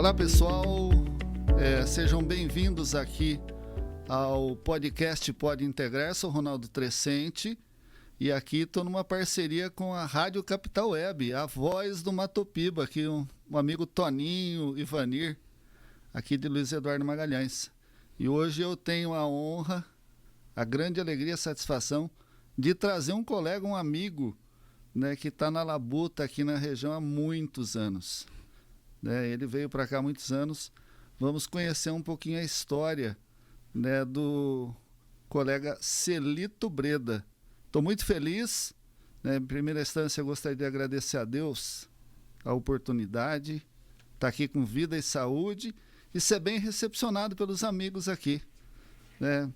Olá pessoal, sejam bem-vindos aqui ao podcast Pode Integrar. Sou Ronaldo Trescente e aqui estou numa parceria com a Rádio Capital Web, a voz do Matopiba, aqui um amigo Toninho Ivanir, aqui de Luiz Eduardo Magalhães. E hoje eu tenho a honra, a grande alegria e satisfação de trazer um colega, um amigo, né, que está na labuta aqui na região há muitos anos. Ele veio para cá há muitos anos. Vamos conhecer um pouquinho a história, né, do colega Celito Breda. Estou muito feliz, né? Em primeira instância, eu gostaria de agradecer a Deus a oportunidade, estar aqui com vida e saúde e ser bem recepcionado pelos amigos aqui, né?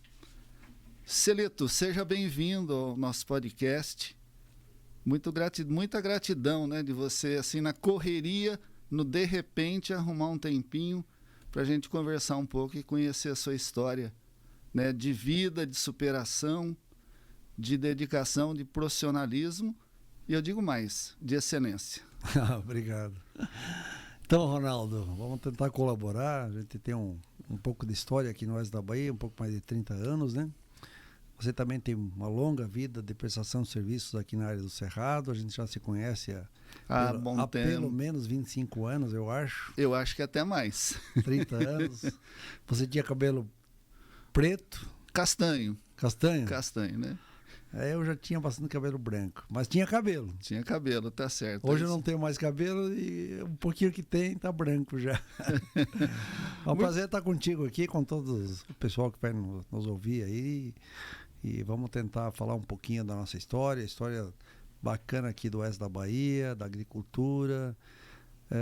Celito, seja bem-vindo ao nosso podcast. Muita gratidão, né, de você, assim, na correria, no de repente, arrumar um tempinho para a gente conversar um pouco e conhecer a sua história, né, de vida, de superação, de dedicação, de profissionalismo e, eu digo mais, de excelência. Obrigado. Então, Ronaldo, vamos tentar colaborar. A gente tem um pouco de história aqui no Oeste da Bahia, um pouco mais de 30 anos, né? Você também tem uma longa vida de prestação de serviços aqui na área do Cerrado. A gente já se conhece há pelo menos 25 anos, eu acho. Eu acho que até mais. 30 anos. Você tinha cabelo preto? Castanho. Castanho? Castanho, né? Eu já tinha bastante cabelo branco, mas tinha cabelo. Tinha cabelo, tá certo. Hoje eu não tenho mais cabelo e um pouquinho que tem tá branco já. É um prazer estar contigo aqui, com todo o pessoal que vai nos ouvir aí. E vamos tentar falar um pouquinho da nossa história bacana aqui do Oeste da Bahia, da agricultura.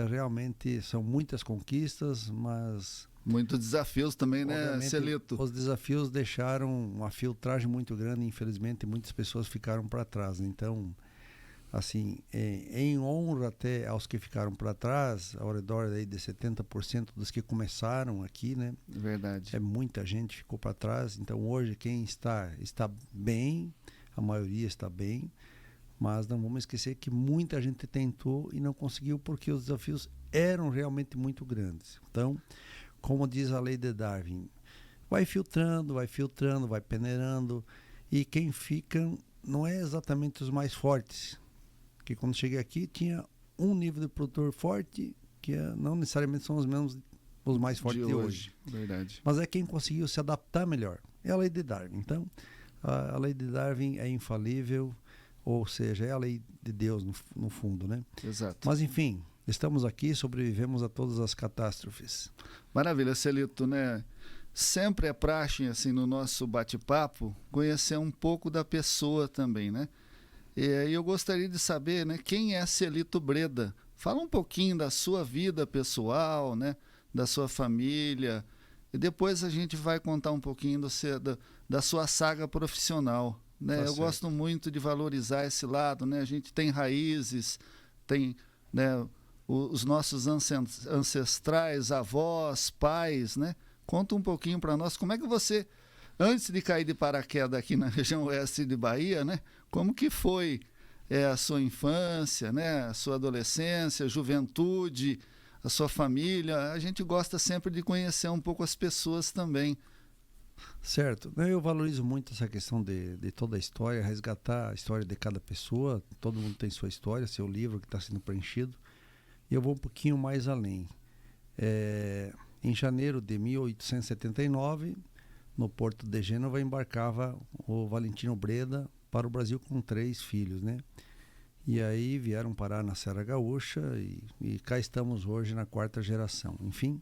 Realmente são muitas conquistas, mas... muitos desafios também, né, Celito? Os desafios deixaram uma filtragem muito grande, infelizmente muitas pessoas ficaram para trás. Então, assim, em honra até aos que ficaram para trás, ao redor aí de 70% dos que começaram aqui, né? Verdade. Muita gente ficou para trás. Então, hoje quem está bem, a maioria está bem, mas não vamos esquecer que muita gente tentou e não conseguiu porque os desafios eram realmente muito grandes. Então, como diz a lei de Darwin, vai filtrando, vai peneirando, e quem fica não é exatamente os mais fortes. Porque quando cheguei aqui tinha um nível de produtor forte, que não necessariamente são os mais fortes de hoje. Verdade. Mas é quem conseguiu se adaptar melhor. É a lei de Darwin. Então, a lei de Darwin é infalível, ou seja, é a lei de Deus no fundo, né? Exato. Mas enfim, estamos aqui, sobrevivemos a todas as catástrofes. Maravilha, Celito, né? Sempre é praxe, assim, no nosso bate-papo, conhecer um pouco da pessoa também, né? E aí eu gostaria de saber, né, quem é Celito Breda? Fala um pouquinho da sua vida pessoal, né, da sua família, e depois a gente vai contar um pouquinho da sua saga profissional, né? Eu gosto muito de valorizar esse lado, né? A gente tem raízes, tem, né, os nossos ancestrais, avós, pais, né? Conta um pouquinho para nós, como é que você, antes de cair de paraquedas aqui na região oeste de Bahia, né? Como que foi a sua infância, né? A sua adolescência, juventude, a sua família? A gente gosta sempre de conhecer um pouco as pessoas também. Certo. Eu valorizo muito essa questão de toda a história, resgatar a história de cada pessoa. Todo mundo tem sua história, seu livro que está sendo preenchido. E eu vou um pouquinho mais além. Em janeiro de 1879, no porto de Gênova, embarcava o Valentino Breda para o Brasil com 3 filhos, né? E aí vieram parar na Serra Gaúcha e cá estamos hoje na 4ª geração. Enfim,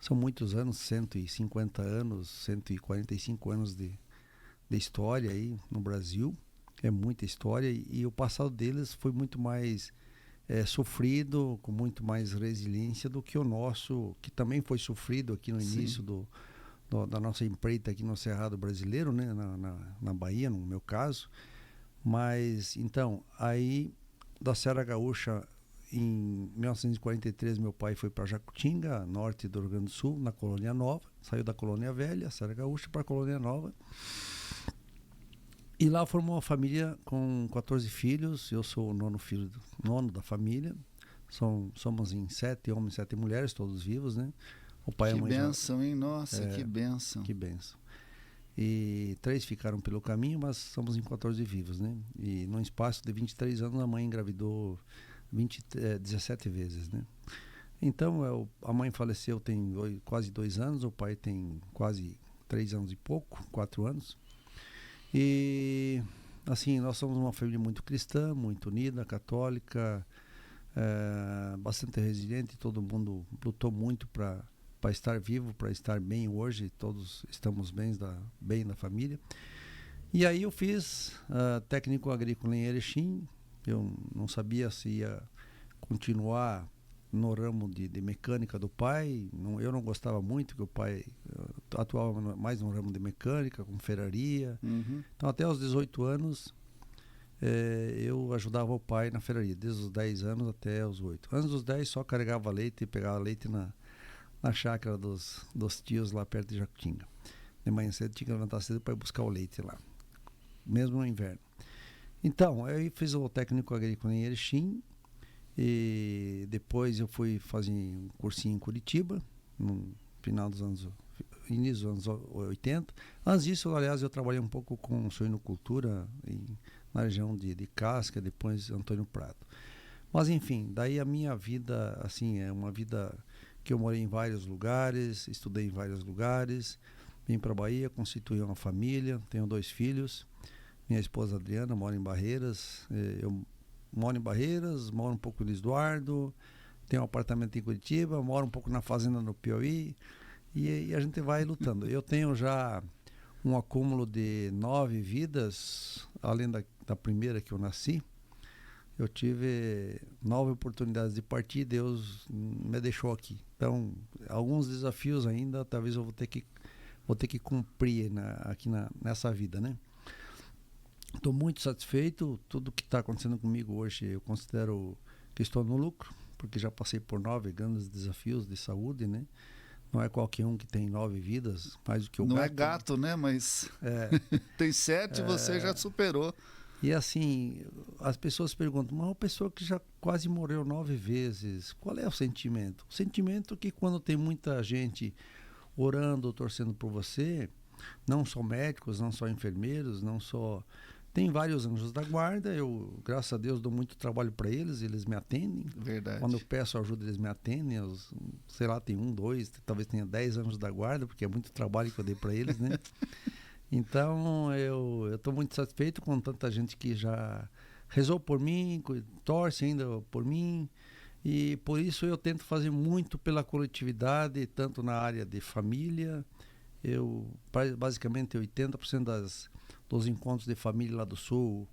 são muitos anos, 150 anos, 145 anos de história aí no Brasil. É muita história e o passado deles foi muito mais sofrido, com muito mais resiliência do que o nosso, que também foi sofrido aqui no início da nossa empreita aqui no Cerrado brasileiro, né? na Bahia, no meu caso. Mas, então, aí da Serra Gaúcha, em 1943, meu pai foi para Jacutinga, norte do Rio Grande do Sul, na Colônia Nova. Saiu da Colônia Velha, Serra Gaúcha, para a Colônia Nova. E lá formou uma família com 14 filhos. Eu sou o nono da família. Somos em 7 homens, 7 mulheres, todos vivos, né? O pai e a Que mãe bênção, hein? Nossa, que bênção. Que bênção. E 3 ficaram pelo caminho, mas somos em 14 vivos, né? E num espaço de 23 anos, a mãe engravidou 17 vezes, né? Então, a mãe faleceu tem quase 2 anos, o pai tem quase 3 anos e pouco, 4 anos. E, assim, nós somos uma família muito cristã, muito unida, católica, bastante resiliente. Todo mundo lutou muito para estar vivo, para estar bem hoje. Todos estamos bem da família. E aí eu fiz técnico agrícola em Erechim. Eu não sabia se ia continuar no ramo de mecânica do pai. Eu não gostava muito, que o pai atuava mais no ramo de mecânica, com ferraria. Uhum. Então, até os 18 anos, eu ajudava o pai na ferraria, desde os 10 anos até os 8. Antes dos 10, só carregava leite e pegava leite na chácara dos tios lá perto de Jacutinga. De manhã cedo tinha que levantar cedo para ir buscar o leite lá, mesmo no inverno. Então, eu fiz o técnico agrícola em Erechim, e depois eu fui fazer um cursinho em Curitiba, no início dos anos 80. Antes disso, aliás, eu trabalhei um pouco com suinocultura na região de Casca, depois Antônio Prado. Mas enfim, daí a minha vida, assim, é uma vida que eu morei em vários lugares, estudei em vários lugares, vim para a Bahia, constituí uma família, tenho 2 filhos. Minha esposa Adriana mora em Barreiras, eu moro em Barreiras, moro um pouco em Luiz Eduardo, tenho um apartamento em Curitiba, moro um pouco na fazenda no Piauí, e a gente vai lutando. Eu tenho já um acúmulo de 9 vidas, além da primeira que eu nasci. Eu tive 9 oportunidades de partir, Deus me deixou aqui. Então, alguns desafios ainda, talvez eu vou ter que cumprir nessa vida, né? Estou muito satisfeito. Tudo que está acontecendo comigo hoje, eu considero que estou no lucro, porque já passei por 9 grandes desafios de saúde, né? Não é qualquer um que tem 9 vidas, mais do que o gato. Não é gato, né? Mas tem 7, você já superou. E assim, as pessoas perguntam, mas uma pessoa que já quase morreu 9 vezes, qual é o sentimento? O sentimento é que quando tem muita gente orando, torcendo por você, não só médicos, não só enfermeiros, não só... Tem vários anjos da guarda, eu, graças a Deus, dou muito trabalho para eles me atendem. Verdade. Quando eu peço ajuda, eles me atendem. Sei lá, tem 1, 2, talvez tenha 10 anjos da guarda, porque é muito trabalho que eu dei para eles, né? Então, eu estou muito satisfeito com tanta gente que já rezou por mim, torce ainda por mim. E por isso eu tento fazer muito pela coletividade, tanto na área de família. Basicamente, 80% dos encontros de família lá do Sul,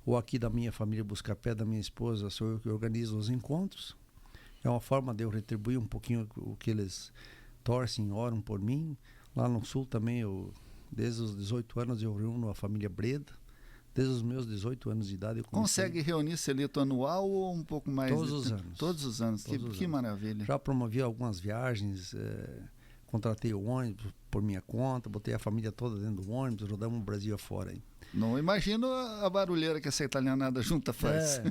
ou aqui da minha família Buscapé, da minha esposa, sou eu que organizo os encontros. É uma forma de eu retribuir um pouquinho o que eles torcem, oram por mim. Lá no Sul também, desde os 18 anos, eu reúno a família Breda. Desde os meus 18 anos de idade eu comecei... Consegue reunir celito anual ou um pouco mais? Todos os anos. Todos os anos. Que maravilha. Já promovi algumas viagens, contratei o ônibus por minha conta, botei a família toda dentro do ônibus, rodamos o Brasil afora. Hein? Não imagino a barulheira que essa italianada junta faz.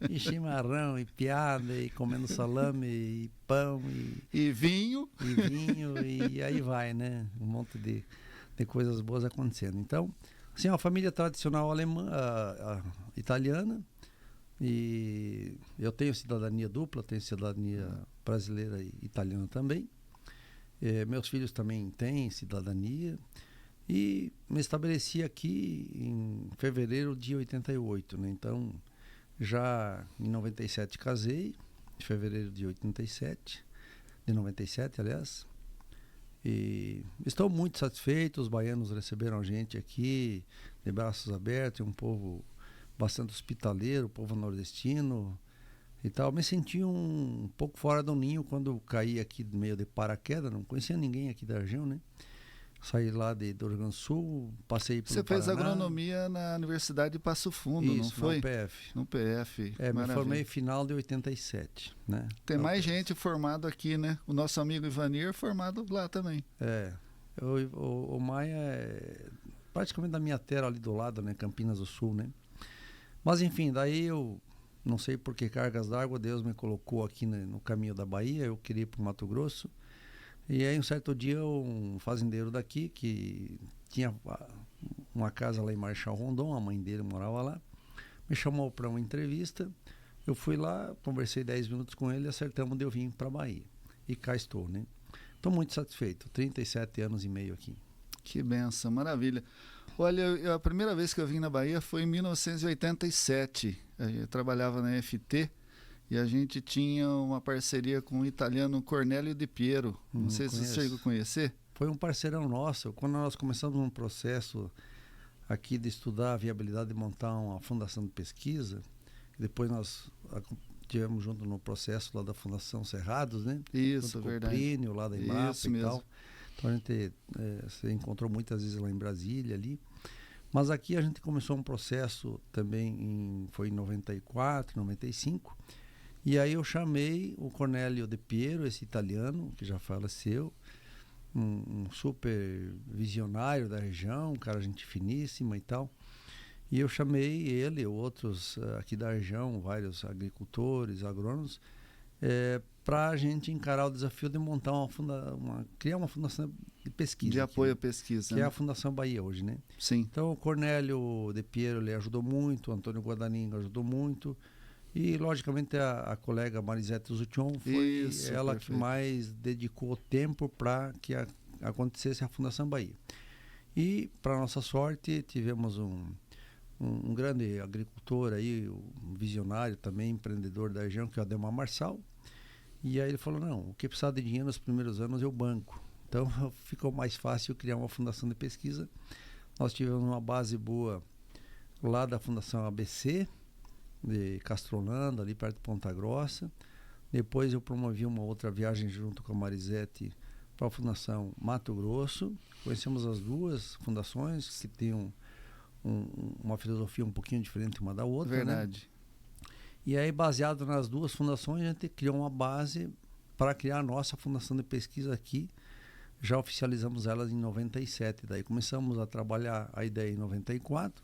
E chimarrão, e piada, e comendo salame, e pão, e vinho. E vinho, e aí vai, né? Um monte de coisas boas acontecendo. Então, assim, é uma família tradicional italiana, e eu tenho cidadania dupla, tenho cidadania brasileira e italiana também. Meus filhos também têm cidadania, e me estabeleci aqui em fevereiro de 88, né? Então, já em 97 casei, em fevereiro de 97, aliás. E estou muito satisfeito, os baianos receberam a gente aqui de braços abertos, um povo bastante hospitaleiro, povo nordestino e tal. Me senti um pouco fora do ninho quando caí aqui meio de paraquedas, não conhecia ninguém aqui da região, né? Saí lá do Rio Grande do Sul, passei pelo Paraná. Você fez agronomia na Universidade de Passo Fundo, isso, não foi? No PF. No PF. Me formei final de 87, né? Tem mais gente formado aqui, né? O nosso amigo Ivanir formado lá também. O Maia é praticamente da minha terra ali do lado, né? Campinas do Sul, né? Mas enfim, daí eu Não sei por que cargas d'água, Deus me colocou aqui no caminho da Bahia, eu queria ir para o Mato Grosso. E aí um certo dia um fazendeiro daqui, que tinha uma casa lá em Marechal Rondon, a mãe dele morava lá, me chamou para uma entrevista. Eu fui lá, conversei 10 minutos com ele e acertamos de eu vir para a Bahia. E cá estou, né? Estou muito satisfeito, 37 anos e meio aqui. Que benção, maravilha. Olha, a primeira vez que eu vim na Bahia foi em 1987. Eu trabalhava na FT e a gente tinha uma parceria com o italiano Cornélio Di Piero. Não sei se você chegou a conhecer. Foi um parceirão nosso. Quando nós começamos um processo aqui de estudar a viabilidade de montar uma fundação de pesquisa, depois nós tivemos junto no processo lá da Fundação Cerrados, né? Isso, junto verdade. Com o Plínio, lá da Embrapa Isso e mesmo. tal. Então a gente se encontrou muitas vezes lá em Brasília ali. Mas aqui a gente começou um processo também, foi em 94, 95. E aí eu chamei o Cornélio Di Piero, esse italiano, que já faleceu, um super visionário da região, um cara gente finíssima e tal. E eu chamei ele, outros aqui da região, vários agricultores, agrônomos, para a gente encarar o desafio de montar criar uma fundação de pesquisa. De apoio aqui, à pesquisa. que né? é a Fundação Bahia hoje, né? Sim. Então o Cornélio Di Piero ele ajudou muito, o Antônio Guadagnino ajudou muito, e logicamente a colega Marisete Zution foi ela perfeito. que mais dedicou tempo para que acontecesse a Fundação Bahia. E para nossa sorte tivemos um grande agricultor aí, um visionário também, empreendedor da região, que é o Ademar Marçal. E aí ele falou, não, o que precisar de dinheiro nos primeiros anos eu banco. Então ficou mais fácil criar uma fundação de pesquisa. Nós tivemos uma base boa lá da Fundação ABC, de Castrolando, ali perto de Ponta Grossa. Depois eu promovi uma outra viagem junto com a Marisete para a Fundação Mato Grosso. Conhecemos as duas fundações que têm uma filosofia um pouquinho diferente uma da outra. Verdade. Né? E aí, baseado nas duas fundações, a gente criou uma base para criar a nossa fundação de pesquisa aqui. Já oficializamos elas em 97. Daí começamos a trabalhar a ideia em 94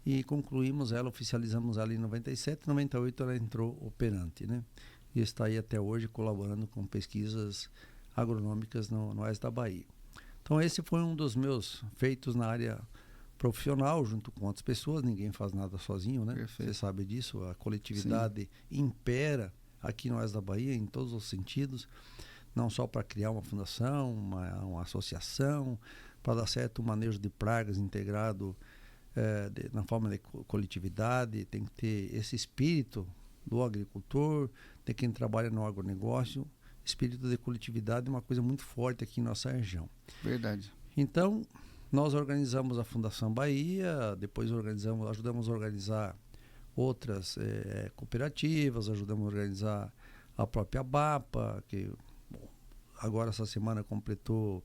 e concluímos ela, oficializamos ela em 97. Em 98 ela entrou operante, né? E está aí até hoje colaborando com pesquisas agronômicas no oeste da Bahia. Então esse foi um dos meus feitos na área profissional, junto com outras pessoas. Ninguém faz nada sozinho, né? Perfeito. Você sabe disso, a coletividade impera aqui no oeste da Bahia em todos os sentidos, não só para criar uma fundação, uma associação, para dar certo o manejo de pragas integrado na forma de coletividade. Tem que ter esse espírito do agricultor, de quem trabalha no agronegócio. Espírito de coletividade é uma coisa muito forte aqui em nossa região. Verdade. Então, nós organizamos a Fundação Bahia, depois ajudamos a organizar outras cooperativas, ajudamos a organizar a própria BAPA, que agora essa semana completou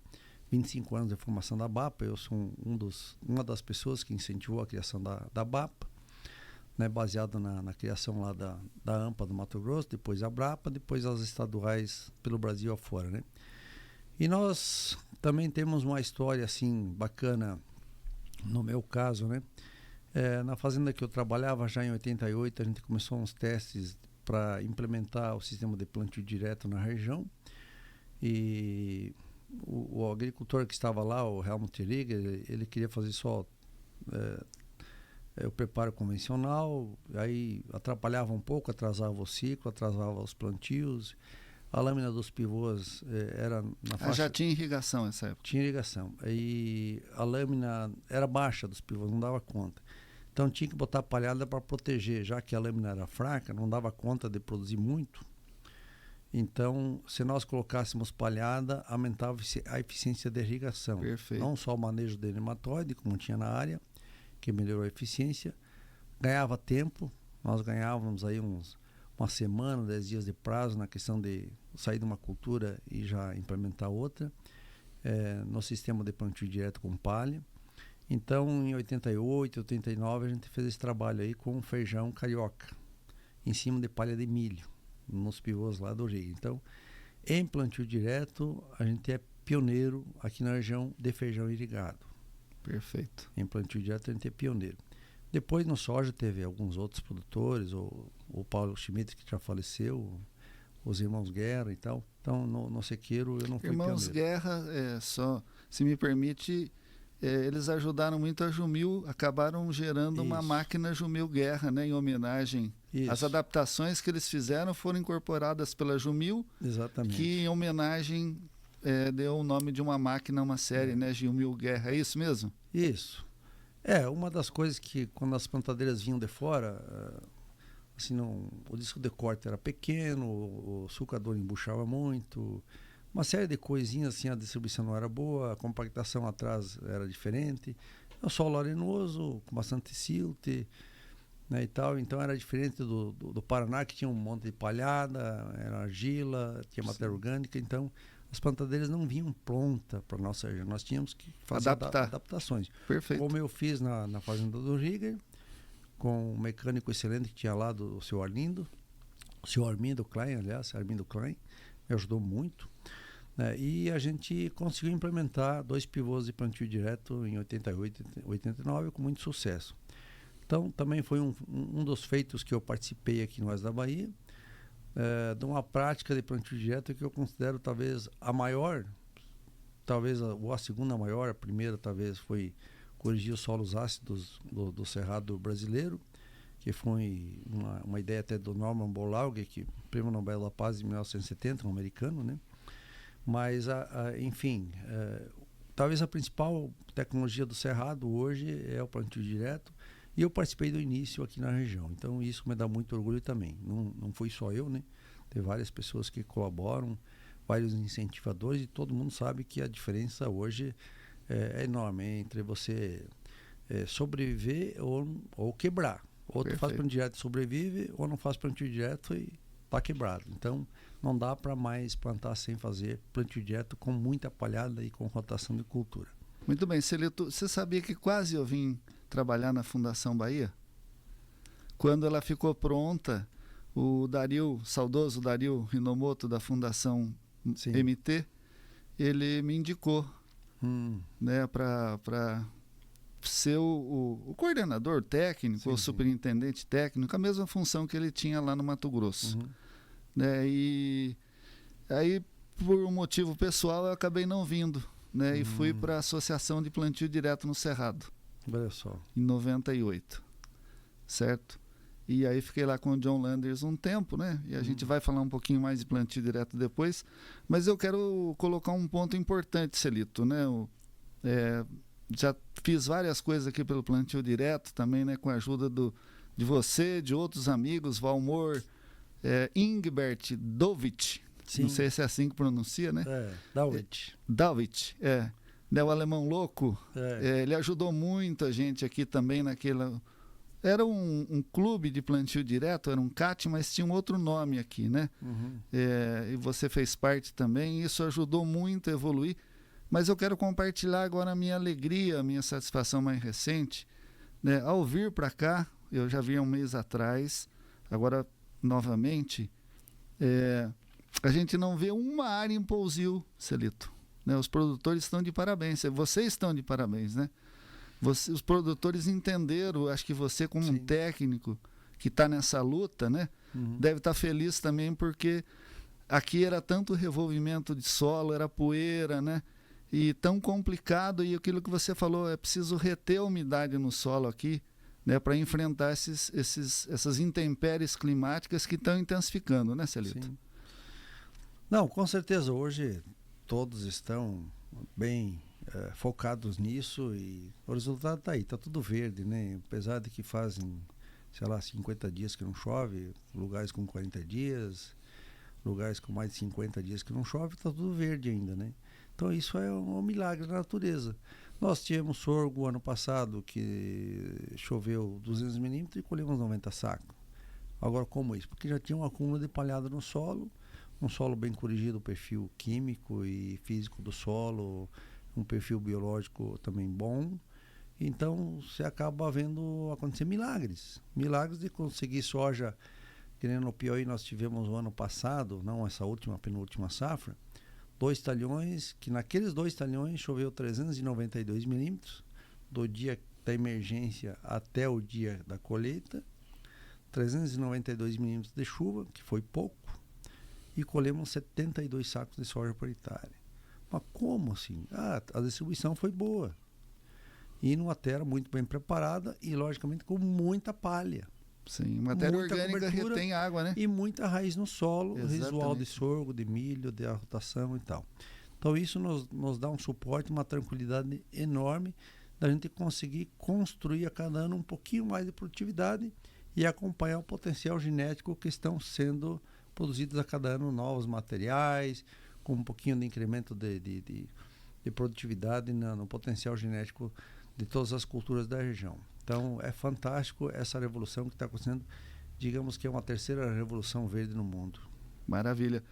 25 anos de formação da BAPA. Eu sou uma das pessoas que incentivou a criação da BAPA, né, baseado na criação lá da AMPA do Mato Grosso, depois a BRAPA, depois as estaduais pelo Brasil afora, né? E nós também temos uma história assim bacana, no meu caso, né? Na fazenda que eu trabalhava já em 88, a gente começou uns testes para implementar o sistema de plantio direto na região. E o agricultor que estava lá, o Helmut Rieger, ele queria fazer só o preparo convencional, aí atrapalhava um pouco, atrasava o ciclo, atrasava os plantios. A lâmina dos pivôs era na faixa... Já tinha irrigação nessa época? Tinha irrigação. E a lâmina era baixa dos pivôs, não dava conta. Então tinha que botar palhada para proteger, já que a lâmina era fraca, não dava conta de produzir muito. Então, se nós colocássemos palhada, aumentava a eficiência da irrigação. Perfeito. Não só o manejo de nematóide, como tinha na área, que melhorou a eficiência. Ganhava tempo, nós ganhávamos aí uma semana, 10 dias de prazo na questão de sair de uma cultura e já implementar outra, no sistema de plantio direto com palha. Então, em 88, 89, a gente fez esse trabalho aí com feijão carioca, em cima de palha de milho, nos pivôs lá do Rio. Então, em plantio direto, a gente é pioneiro aqui na região de feijão irrigado. Perfeito. Em plantio direto, a gente é pioneiro. Depois, no soja, teve alguns outros produtores, o o Paulo Schmidt, que já faleceu, os irmãos Guerra e tal. Então, no sequeiro eu não fui Irmãos pioneiro. Guerra, só, se me permite, eles ajudaram muito a Jumil, acabaram gerando uma Isso. máquina Jumil Guerra, né, em homenagem. Isso. As adaptações que eles fizeram foram incorporadas pela Jumil, Exatamente. que em homenagem deu o nome de uma máquina, uma série, né, Jumil Guerra. É isso mesmo? Isso. Uma das coisas que quando as plantadeiras vinham de fora, assim, o disco de corte era pequeno, o sulcador embuchava muito, uma série de coisinhas assim, a distribuição não era boa, a compactação atrás era diferente, o solo arenoso, com bastante silt, né, e tal, então era diferente do Paraná, que tinha um monte de palhada, era argila, tinha matéria orgânica, então as plantadeiras não vinham pronta para nossa região, nós tínhamos que fazer adaptações. Perfeito. Como eu fiz na fazenda do Rieger, com um mecânico excelente que tinha lá, o seu Arlindo, o seu Armindo Klein, aliás, Armindo Klein, me ajudou muito, né? E a gente conseguiu implementar 2 pivôs de plantio direto em 88 e 89 com muito sucesso. Então, também foi um dos feitos que eu participei aqui no Oeste da Bahia, de uma prática de plantio direto que eu considero talvez a maior, talvez ou a segunda maior, a primeira talvez foi corrigir os solos ácidos do Cerrado brasileiro, que foi uma ideia até do Norman Borlaug, que Prêmio Nobel da Paz em 1970, um americano, né? Mas, enfim, talvez a principal tecnologia do Cerrado hoje é o plantio direto, e eu participei do início aqui na região, então isso me dá muito orgulho também. Não fui só eu, né? Tem várias pessoas que colaboram, vários incentivadores, e todo mundo sabe que a diferença hoje é enorme entre você sobreviver ou quebrar. Ou tu faz plantio direto e sobrevive, ou não faz plantio direto e está quebrado. Então, não dá para mais plantar sem fazer plantio direto com muita palhada e com rotação de cultura. Muito bem, Celito, você sabia que quase eu vim trabalhar na Fundação Bahia? Quando ela ficou pronta, o saudoso Dario Rinomoto, da Fundação Sim. MT, ele me indicou, né, para ser o coordenador técnico, Sim, o superintendente técnico, a mesma função que ele tinha lá no Mato Grosso. Né? E aí, por um motivo pessoal, eu acabei não vindo, né? E fui para a Associação de Plantio Direto no Cerrado. Olha só. Em 98, certo? E aí fiquei lá com o John Landers um tempo, né? E a gente vai falar um pouquinho mais de plantio direto depois, mas eu quero colocar um ponto importante, Celito, né? Já fiz várias coisas aqui pelo plantio direto também, né? Com a ajuda de você, de outros amigos, Valmor, Ingbert Dovich, não sei se é assim que pronuncia, né? Dovich, né, o alemão louco, ele ajudou muito a gente aqui também naquela... Era um clube de plantio direto, era um CAT, mas tinha um outro nome aqui, né? E você fez parte também, isso ajudou muito a evoluir. Mas eu quero compartilhar agora a minha alegria, a minha satisfação mais recente, né? Ao vir para cá, eu já vi há um mês atrás, agora novamente, a gente não vê uma área em Pousio, Celito. Né? Os produtores estão de parabéns, vocês estão de parabéns, né? Os produtores entenderam, acho que você como um técnico que está nessa luta, né? Deve estar feliz também, porque aqui era tanto revolvimento de solo, era poeira, né? E tão complicado, e aquilo que você falou, é preciso reter a umidade no solo aqui, né? Para enfrentar essas intempéries climáticas que estão intensificando, né, Celito? Sim. Não, com certeza, hoje todos estão bem focados nisso e o resultado está aí, está tudo verde, né? Apesar de que fazem, sei lá, 50 dias que não chove, lugares com 40 dias, lugares com mais de 50 dias que não chove, está tudo verde ainda, né? Então isso é um milagre da natureza. Nós tivemos sorgo ano passado que choveu 200 milímetros e colhemos 90 sacos. Agora, como isso? Porque já tinha um acúmulo de palhada no solo, um solo bem corrigido, o perfil químico e físico do solo, um perfil biológico também bom. Então, você acaba vendo acontecer milagres. Milagres de conseguir soja, que nem no Piauí nós tivemos o ano passado, não essa penúltima safra, 2 talhões, que naqueles 2 talhões choveu 392 milímetros, do dia da emergência até o dia da colheita, 392 milímetros de chuva, que foi pouco, e colhemos 72 sacos de soja por hectare. Mas como assim? A distribuição foi boa. E numa terra muito bem preparada e, logicamente, com muita palha. Sim, matéria Muita orgânica retém água, né? E muita raiz no solo, Exatamente. residual de sorgo, de milho, de rotação e tal. Então isso nos dá um suporte, uma tranquilidade enorme da gente conseguir construir a cada ano um pouquinho mais de produtividade e acompanhar o potencial genético que estão sendo produzidos a cada ano novos materiais, com um pouquinho de incremento de produtividade no potencial genético de todas as culturas da região. Então é fantástico essa revolução que está acontecendo, digamos que é uma terceira revolução verde no mundo. Maravilha.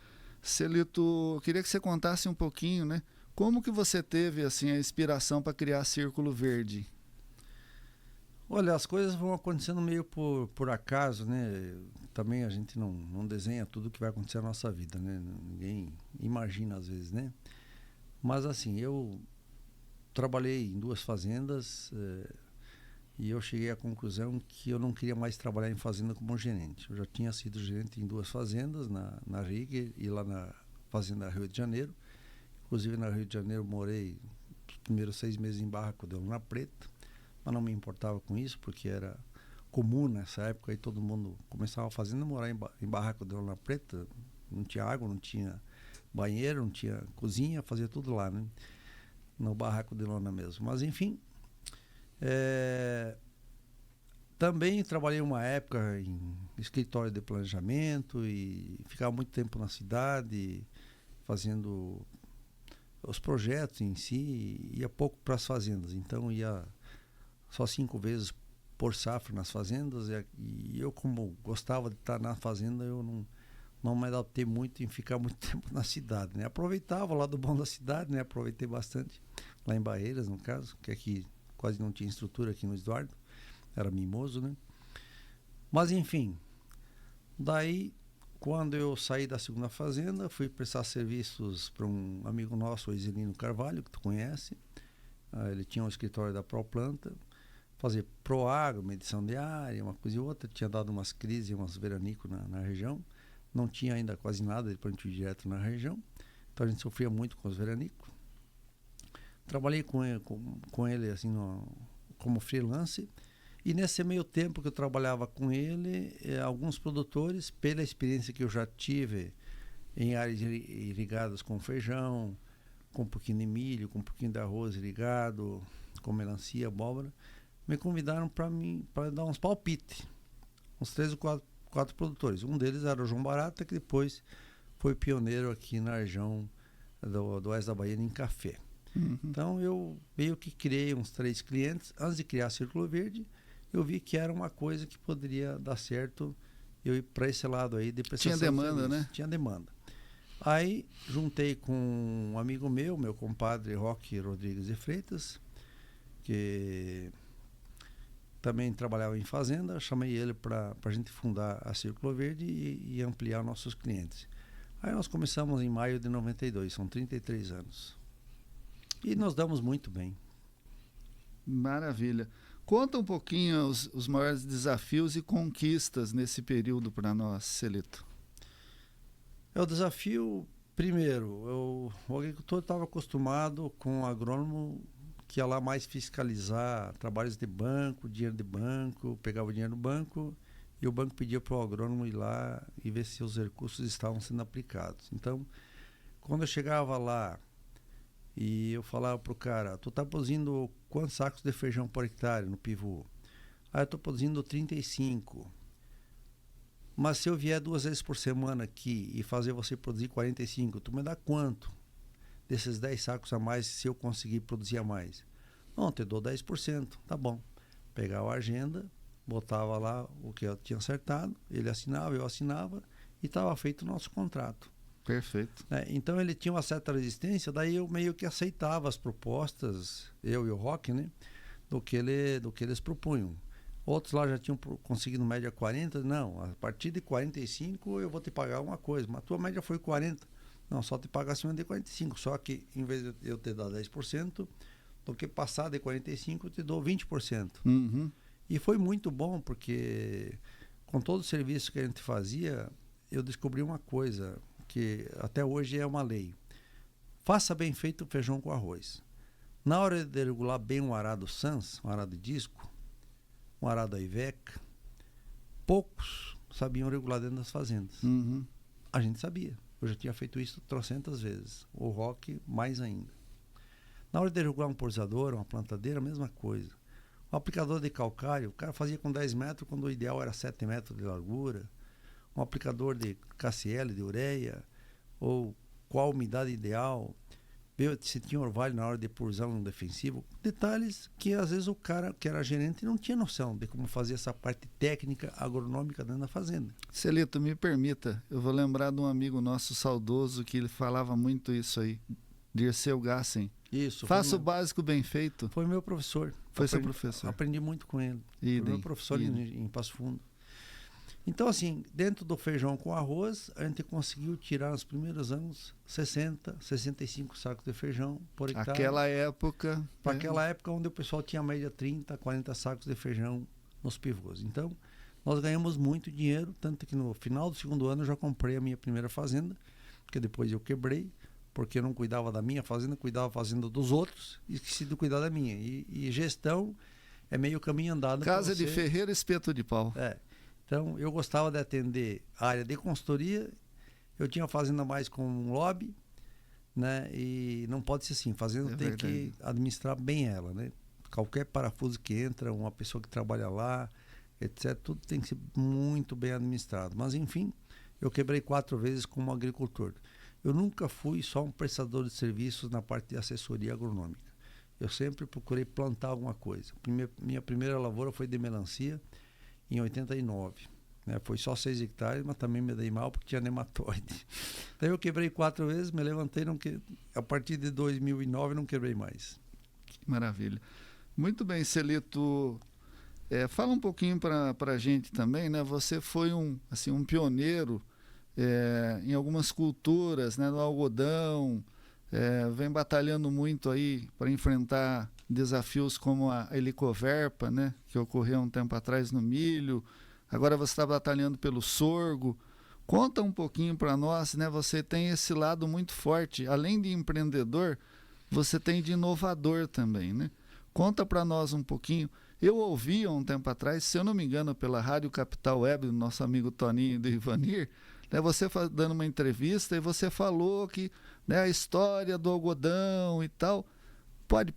Celito, eu queria que você contasse um pouquinho, né? Como que você teve assim a inspiração para criar Círculo Verde? Olha, as coisas vão acontecendo meio por acaso, né? Também a gente não desenha tudo que vai acontecer na nossa vida, né? Ninguém imagina às vezes, né? Mas assim, eu trabalhei em 2 fazendas e eu cheguei à conclusão que eu não queria mais trabalhar em fazenda como gerente. Eu já tinha sido gerente em 2 fazendas, na Rig e lá na fazenda Rio de Janeiro. Inclusive na Rio de Janeiro morei os primeiros 6 meses em Barraco de Lona Preta, mas não me importava com isso, porque era comum nessa época e todo mundo começava a fazenda morar em Barraco de Lona Preta. Não tinha água, não tinha banheiro, não tinha cozinha, fazia tudo lá, né? No Barraco de Lona mesmo. Mas enfim, também trabalhei uma época em escritório de planejamento e ficava muito tempo na cidade fazendo os projetos em si, e ia pouco para as fazendas, então ia só 5 vezes por safra nas fazendas, e eu, como gostava de estar na fazenda, eu não me adaptei muito em ficar muito tempo na cidade, né? Aproveitava o lado bom da cidade, né? Aproveitei bastante lá em Barreiras, no caso, que aqui quase não tinha estrutura aqui no Eduardo, era mimoso, né? Mas enfim, daí quando eu saí da segunda fazenda, fui prestar serviços para um amigo nosso, o Iselino Carvalho, que tu conhece. Ele tinha um escritório da ProPlanta, fazer Proagro, medição de área, uma coisa e outra. Tinha dado umas crises, umas veranico na região. Não tinha ainda quase nada de plantio direto na região. Então a gente sofria muito com os veranicos. Trabalhei com ele assim, como freelance. E nesse meio tempo que eu trabalhava com ele, alguns produtores, pela experiência que eu já tive em áreas irrigadas com feijão, com um pouquinho de milho, com um pouquinho de arroz irrigado, com melancia, abóbora, me convidaram para dar uns palpites. Uns 3 ou 4 produtores. Um deles era o João Barata, que depois foi pioneiro aqui na região do oeste da Bahia em café. Uhum. Então eu meio que criei uns 3 clientes. Antes de criar Círculo Verde, eu vi que era uma coisa que poderia dar certo eu ir para esse lado aí de prestação. Tinha demanda, né? Tinha demanda. Aí juntei com um amigo meu compadre Roque Rodrigues de Freitas, que também trabalhava em fazenda. Chamei ele para a gente fundar a Círculo Verde e ampliar nossos clientes. Aí nós começamos em maio de 92, são 33 anos. E nós damos muito bem. Maravilha. Conta um pouquinho os maiores desafios e conquistas nesse período para nós, Celito. O desafio, primeiro, o agricultor estava acostumado com o agrônomo que ia lá mais fiscalizar trabalhos de banco, dinheiro de banco, pegava o dinheiro no banco e o banco pedia para o agrônomo ir lá e ver se os recursos estavam sendo aplicados. Então, quando eu chegava lá e eu falava para o cara, tu está produzindo quantos sacos de feijão por hectare no pivô? Eu estou produzindo 35. Mas se eu vier 2 vezes por semana aqui e fazer você produzir 45, tu me dá quanto desses 10 sacos a mais se eu conseguir produzir a mais? Não, te dou 10%. Tá bom. Pegava a agenda, botava lá o que eu tinha acertado, ele assinava, eu assinava e estava feito o nosso contrato. Perfeito. Então ele tinha uma certa resistência, daí eu meio que aceitava as propostas, eu e o Roque, né, do que eles propunham. Outros lá já tinham conseguido média 40, não, a partir de 45 eu vou te pagar uma coisa, mas a tua média foi 40, não, só te pagar acima de 45, só que em vez de eu te dar 10%, do que passar de 45 eu te dou 20%. Uhum. E foi muito bom, porque com todo o serviço que a gente fazia, eu descobri uma coisa, que até hoje é uma lei. Faça bem feito o feijão com arroz. Na hora de regular bem um arado Sans, um arado disco, um arado Iveca, poucos sabiam regular dentro das fazendas. Uhum. A gente sabia. Eu já tinha feito isso trocentas vezes. O rock, mais ainda. Na hora de regular um pulverizador, uma plantadeira, a mesma coisa. O aplicador de calcário, o cara fazia com 10 metros, quando o ideal era 7 metros de largura. Um aplicador de KCl, de ureia, ou qual a umidade ideal, ver se tinha orvalho na hora de pulverizar um defensivo. Detalhes que às vezes o cara que era gerente não tinha noção de como fazer essa parte técnica, agronômica dentro da fazenda. Celito, me permita, eu vou lembrar de um amigo nosso saudoso que ele falava muito isso aí, Dirceu Gassen. Isso. Faça o básico bem feito. Foi meu professor. Foi seu professor. Aprendi muito com ele. Idem, Foi meu professor em Passo Fundo. Então, assim, dentro do feijão com arroz, a gente conseguiu tirar nos primeiros anos 60, 65 sacos de feijão por hectare. Aquela época. Para aquela época onde o pessoal tinha a média 30, 40 sacos de feijão nos pivôs. Então, nós ganhamos muito dinheiro, tanto que no final do segundo ano eu já comprei a minha primeira fazenda, que depois eu quebrei, porque eu não cuidava da minha fazenda, cuidava da fazenda dos outros e esqueci de cuidar da minha. E gestão é meio caminho andado. Casa de ferreiro, espeto de pau. Então, eu gostava de atender a área de consultoria, eu tinha a fazenda mais com um lobby, né? E não pode ser assim, fazenda tem que administrar bem ela, né? Qualquer parafuso que entra, uma pessoa que trabalha lá, etc., tudo tem que ser muito bem administrado. Mas, enfim, eu quebrei 4 vezes como agricultor. Eu nunca fui só um prestador de serviços na parte de assessoria agronômica. Eu sempre procurei plantar alguma coisa. Minha primeira lavoura foi de melancia em 89. Né? Foi só 6 hectares, mas também me dei mal porque tinha nematóide. Daí eu quebrei 4 vezes, me levantei, a partir de 2009 não quebrei mais. Que maravilha. Muito bem, Celito. Fala um pouquinho para a gente também, né? Você foi um pioneiro em algumas culturas, né, no algodão, vem batalhando muito aí para enfrentar desafios como a helicoverpa, né, que ocorreu um tempo atrás no milho. Agora você está batalhando pelo sorgo. Conta um pouquinho para nós, né? Você tem esse lado muito forte, além de empreendedor, você tem de inovador também, né? Conta para nós um pouquinho. Eu ouvi há um tempo atrás, se eu não me engano, pela Rádio Capital Web, do nosso amigo Toninho de Ivanir, né, você dando uma entrevista e você falou que, né, a história do algodão e tal. Pode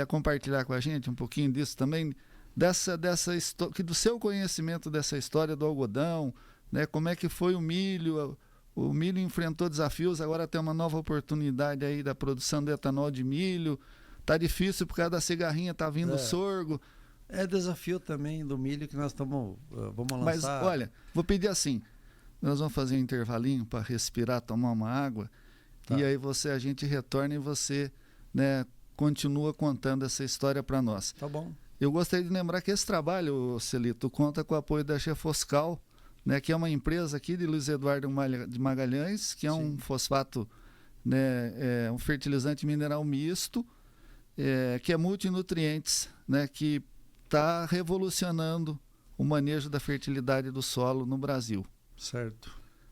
compartilhar com a gente um pouquinho disso também, do seu conhecimento dessa história do algodão, né, como é que foi o milho? O milho enfrentou desafios, agora tem uma nova oportunidade aí da produção de etanol de milho. Tá difícil por causa da cigarrinha, tá vindo sorgo. É desafio também do milho que nós vamos lançar. Mas olha, vou pedir assim, nós vamos fazer um intervalinho para respirar, tomar uma água, e aí a gente retorna e você, né, continua contando essa história para nós. Tá bom. Eu gostaria de lembrar que esse trabalho, Celito, conta com o apoio da Jefoscal, né, que é uma empresa aqui de Luiz Eduardo de Magalhães, que é um fosfato, né, um fertilizante mineral misto, que é multinutrientes, né, que está revolucionando o manejo da fertilidade do solo no Brasil. Certo.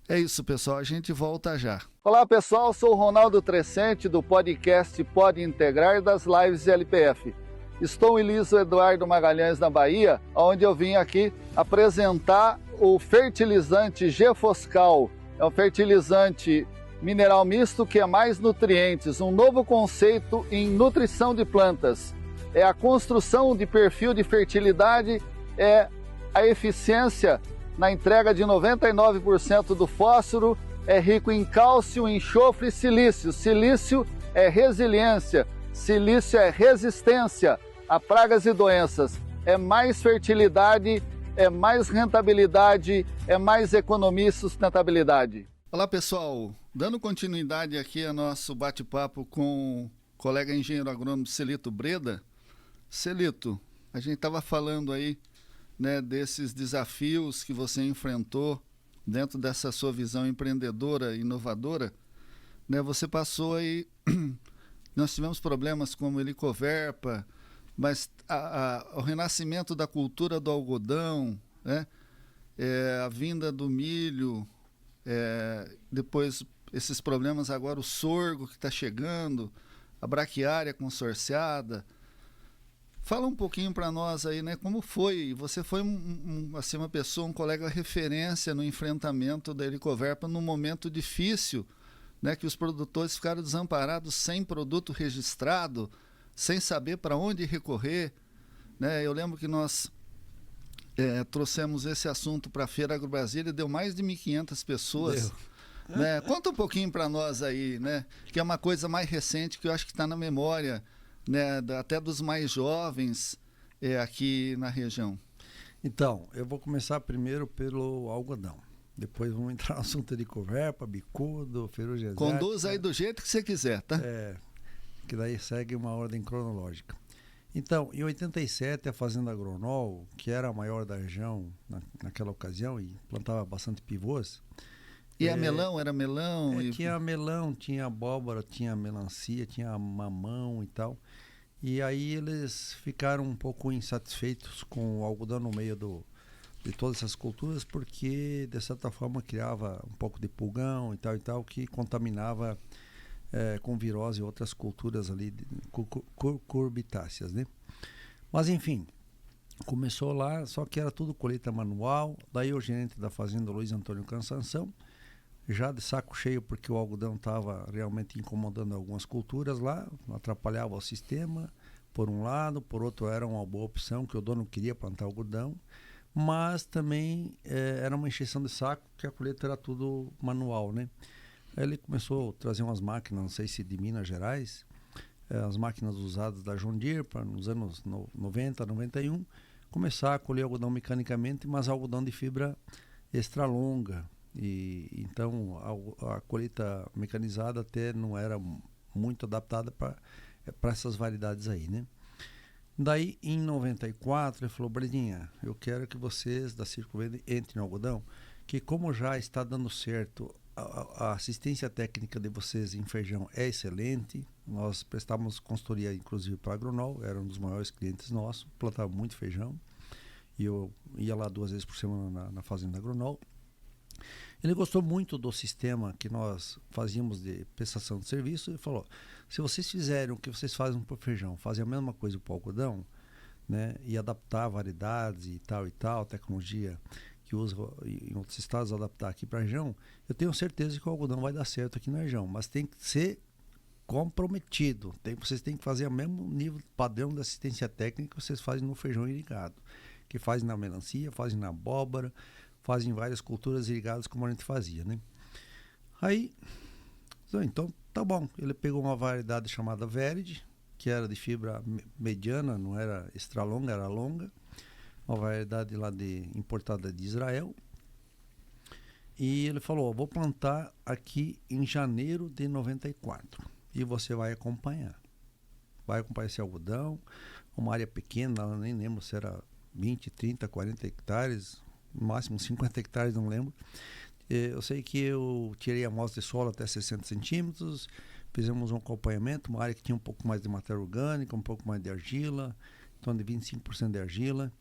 É isso, pessoal. A gente volta já. Olá, pessoal. Sou o Ronaldo Trescente, do podcast Pode Integrar, das lives LPF. Estou em Luiz Eduardo Magalhães, na Bahia, onde eu vim aqui apresentar o fertilizante Jefoscal. É um fertilizante mineral misto que é mais nutrientes, um novo conceito em nutrição de plantas. É a construção de perfil de fertilidade, é a eficiência na entrega de 99% do fósforo, é rico em cálcio, enxofre e silício. Silício é resiliência, silício é resistência a pragas e doenças. É mais fertilidade, é mais rentabilidade, é mais economia e sustentabilidade. Olá, pessoal. Dando continuidade aqui ao nosso bate-papo com o colega engenheiro agrônomo Celito Breda. Celito, a gente estava falando aí, né, desses desafios que você enfrentou dentro dessa sua visão empreendedora, inovadora, né? Você passou aí, nós tivemos problemas como helicoverpa, mas o renascimento da cultura do algodão, né? a vinda do milho, depois esses problemas agora, o sorgo que está chegando, a braquiária consorciada. Fala um pouquinho para nós aí, né? Como foi? Você foi assim, uma pessoa, um colega referência no enfrentamento da Helicoverpa num momento difícil, né? Que os produtores ficaram desamparados, sem produto registrado, sem saber para onde recorrer, né? Eu lembro que nós trouxemos esse assunto para a Feira Agrobrasília, deu mais de 1.500 pessoas. Né? Conta um pouquinho para nós aí, né? Que é uma coisa mais recente que eu acho que está na memória, né, até dos mais jovens aqui na região. Então, eu vou começar primeiro pelo algodão. Depois vamos entrar no assunto de Helicoverpa, bicudo, ferrugem asiática. Conduz aí do jeito que você quiser, tá? Que daí segue uma ordem cronológica. Então, em 87, a Fazenda Agronol, que era a maior da região naquela ocasião e plantava bastante pivôs. E melão? Era melão? Tinha melão, tinha abóbora, tinha melancia, tinha mamão e tal. E aí eles ficaram um pouco insatisfeitos com o algodão no meio de todas essas culturas, porque de certa forma criava um pouco de pulgão e tal, que contaminava com virose e outras culturas ali cucurbitáceas, né? Mas enfim, começou lá, só que era tudo colheita manual. Daí o gerente da fazenda, Luiz Antônio Cansanção, já de saco cheio, porque o algodão estava realmente incomodando algumas culturas lá, atrapalhava o sistema, por um lado, por outro era uma boa opção, que o dono queria plantar algodão, mas também era uma encheção de saco, que a colheita era tudo manual, né? Aí ele começou a trazer umas máquinas, não sei se de Minas Gerais, as máquinas usadas da John Deere, para nos anos 90, 91, começar a colher algodão mecanicamente, mas algodão de fibra extra longa. E então a colheita mecanizada até não era muito adaptada para essas variedades aí, né? Daí em 94 ele falou: Bredinha, eu quero que vocês da Círculo Verde entrem no algodão, que como já está dando certo, a assistência técnica de vocês em feijão é excelente. Nós prestávamos consultoria inclusive para a Agronol, era um dos maiores clientes nossos, plantava muito feijão e eu ia lá 2 vezes por semana na fazenda Agronol. Ele gostou muito do sistema que nós fazíamos de prestação de serviço e falou: se vocês fizerem o que vocês fazem para o feijão, fazem a mesma coisa para o algodão, né, e adaptar variedades e tal, tecnologia que usa em outros estados, adaptar aqui para a região, eu tenho certeza que o algodão vai dar certo aqui na região, mas tem que ser comprometido, vocês têm que fazer o mesmo nível padrão de assistência técnica que vocês fazem no feijão irrigado, que fazem na melancia, fazem na abóbora, fazem várias culturas irrigadas como a gente fazia, né? Aí, então, tá bom. Ele pegou uma variedade chamada Verid, que era de fibra mediana, não era extra longa, era longa. Uma variedade lá importada de Israel. E ele falou: vou plantar aqui em janeiro de 94. E você vai acompanhar. Vai acompanhar esse algodão. Uma área pequena, eu nem lembro se era 20, 30, 40 hectares, no máximo 50 hectares, não lembro. Eu sei que eu tirei a amostra de solo até 60 centímetros, fizemos um acompanhamento, uma área que tinha um pouco mais de matéria orgânica, um pouco mais de argila, em torno de 25% de argila,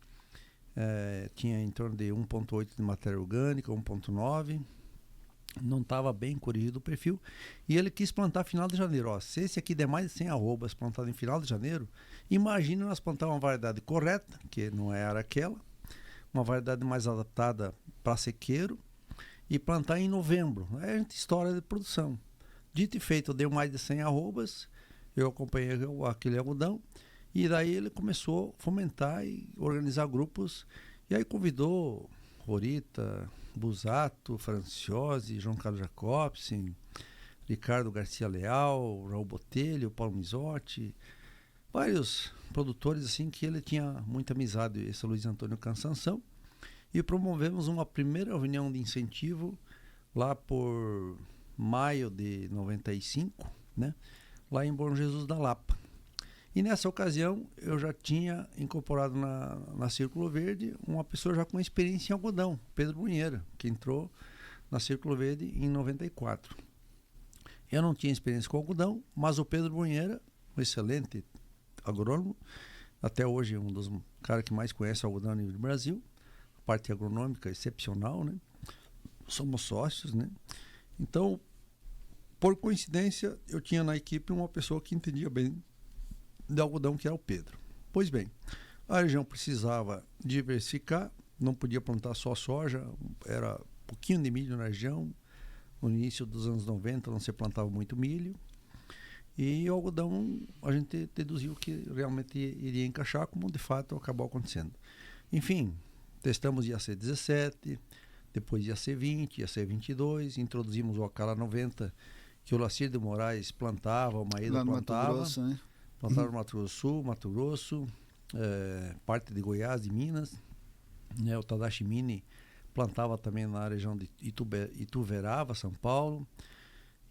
tinha em torno de 1,8 de matéria orgânica, 1,9, não estava bem corrigido o perfil, e ele quis plantar final de janeiro. Ó, se esse aqui der mais de 100 arrobas plantado em final de janeiro, imagine nós plantar uma variedade correta, que não era aquela, uma variedade mais adaptada para sequeiro, e plantar em novembro. É história de produção. Dito e feito, deu mais de 100 arrobas, eu acompanhei aquele algodão, e daí ele começou a fomentar e organizar grupos, e aí convidou Rorita, Busato, Franciose, João Carlos Jacobsen, Ricardo Garcia Leal, Raul Botelho, Paulo Misotti, vários produtores assim que ele tinha muita amizade, esse Luiz Antônio Cansanção, e promovemos uma primeira reunião de incentivo lá por maio de 95, né, lá em Bom Jesus da Lapa. E nessa ocasião eu já tinha incorporado na Círculo Verde uma pessoa já com experiência em algodão, Pedro Bunheira, que entrou na Círculo Verde em 94. Eu não tinha experiência com algodão, mas o Pedro Bunheira, um excelente agrônomo, até hoje um dos caras que mais conhece algodão a nível do Brasil, parte agronômica excepcional, né? Somos sócios, né? Então, por coincidência, eu tinha na equipe uma pessoa que entendia bem de algodão, que era o Pedro. Pois bem, a região precisava diversificar, não podia plantar só soja, era um pouquinho de milho na região. No início dos anos 90 não se plantava muito milho. E o algodão a gente deduziu que realmente iria encaixar, como de fato acabou acontecendo. Enfim, testamos IAC-17, depois IAC-20, IAC-22, introduzimos o Acala 90, que o Lacir de Moraes plantava, o Maeda Lá no plantava. Mato Grosso, né? Plantaram no Mato Grosso Sul, Mato Grosso, parte de Goiás, de Minas. Né? O Tadashi Mini plantava também na região de Ituverava, São Paulo.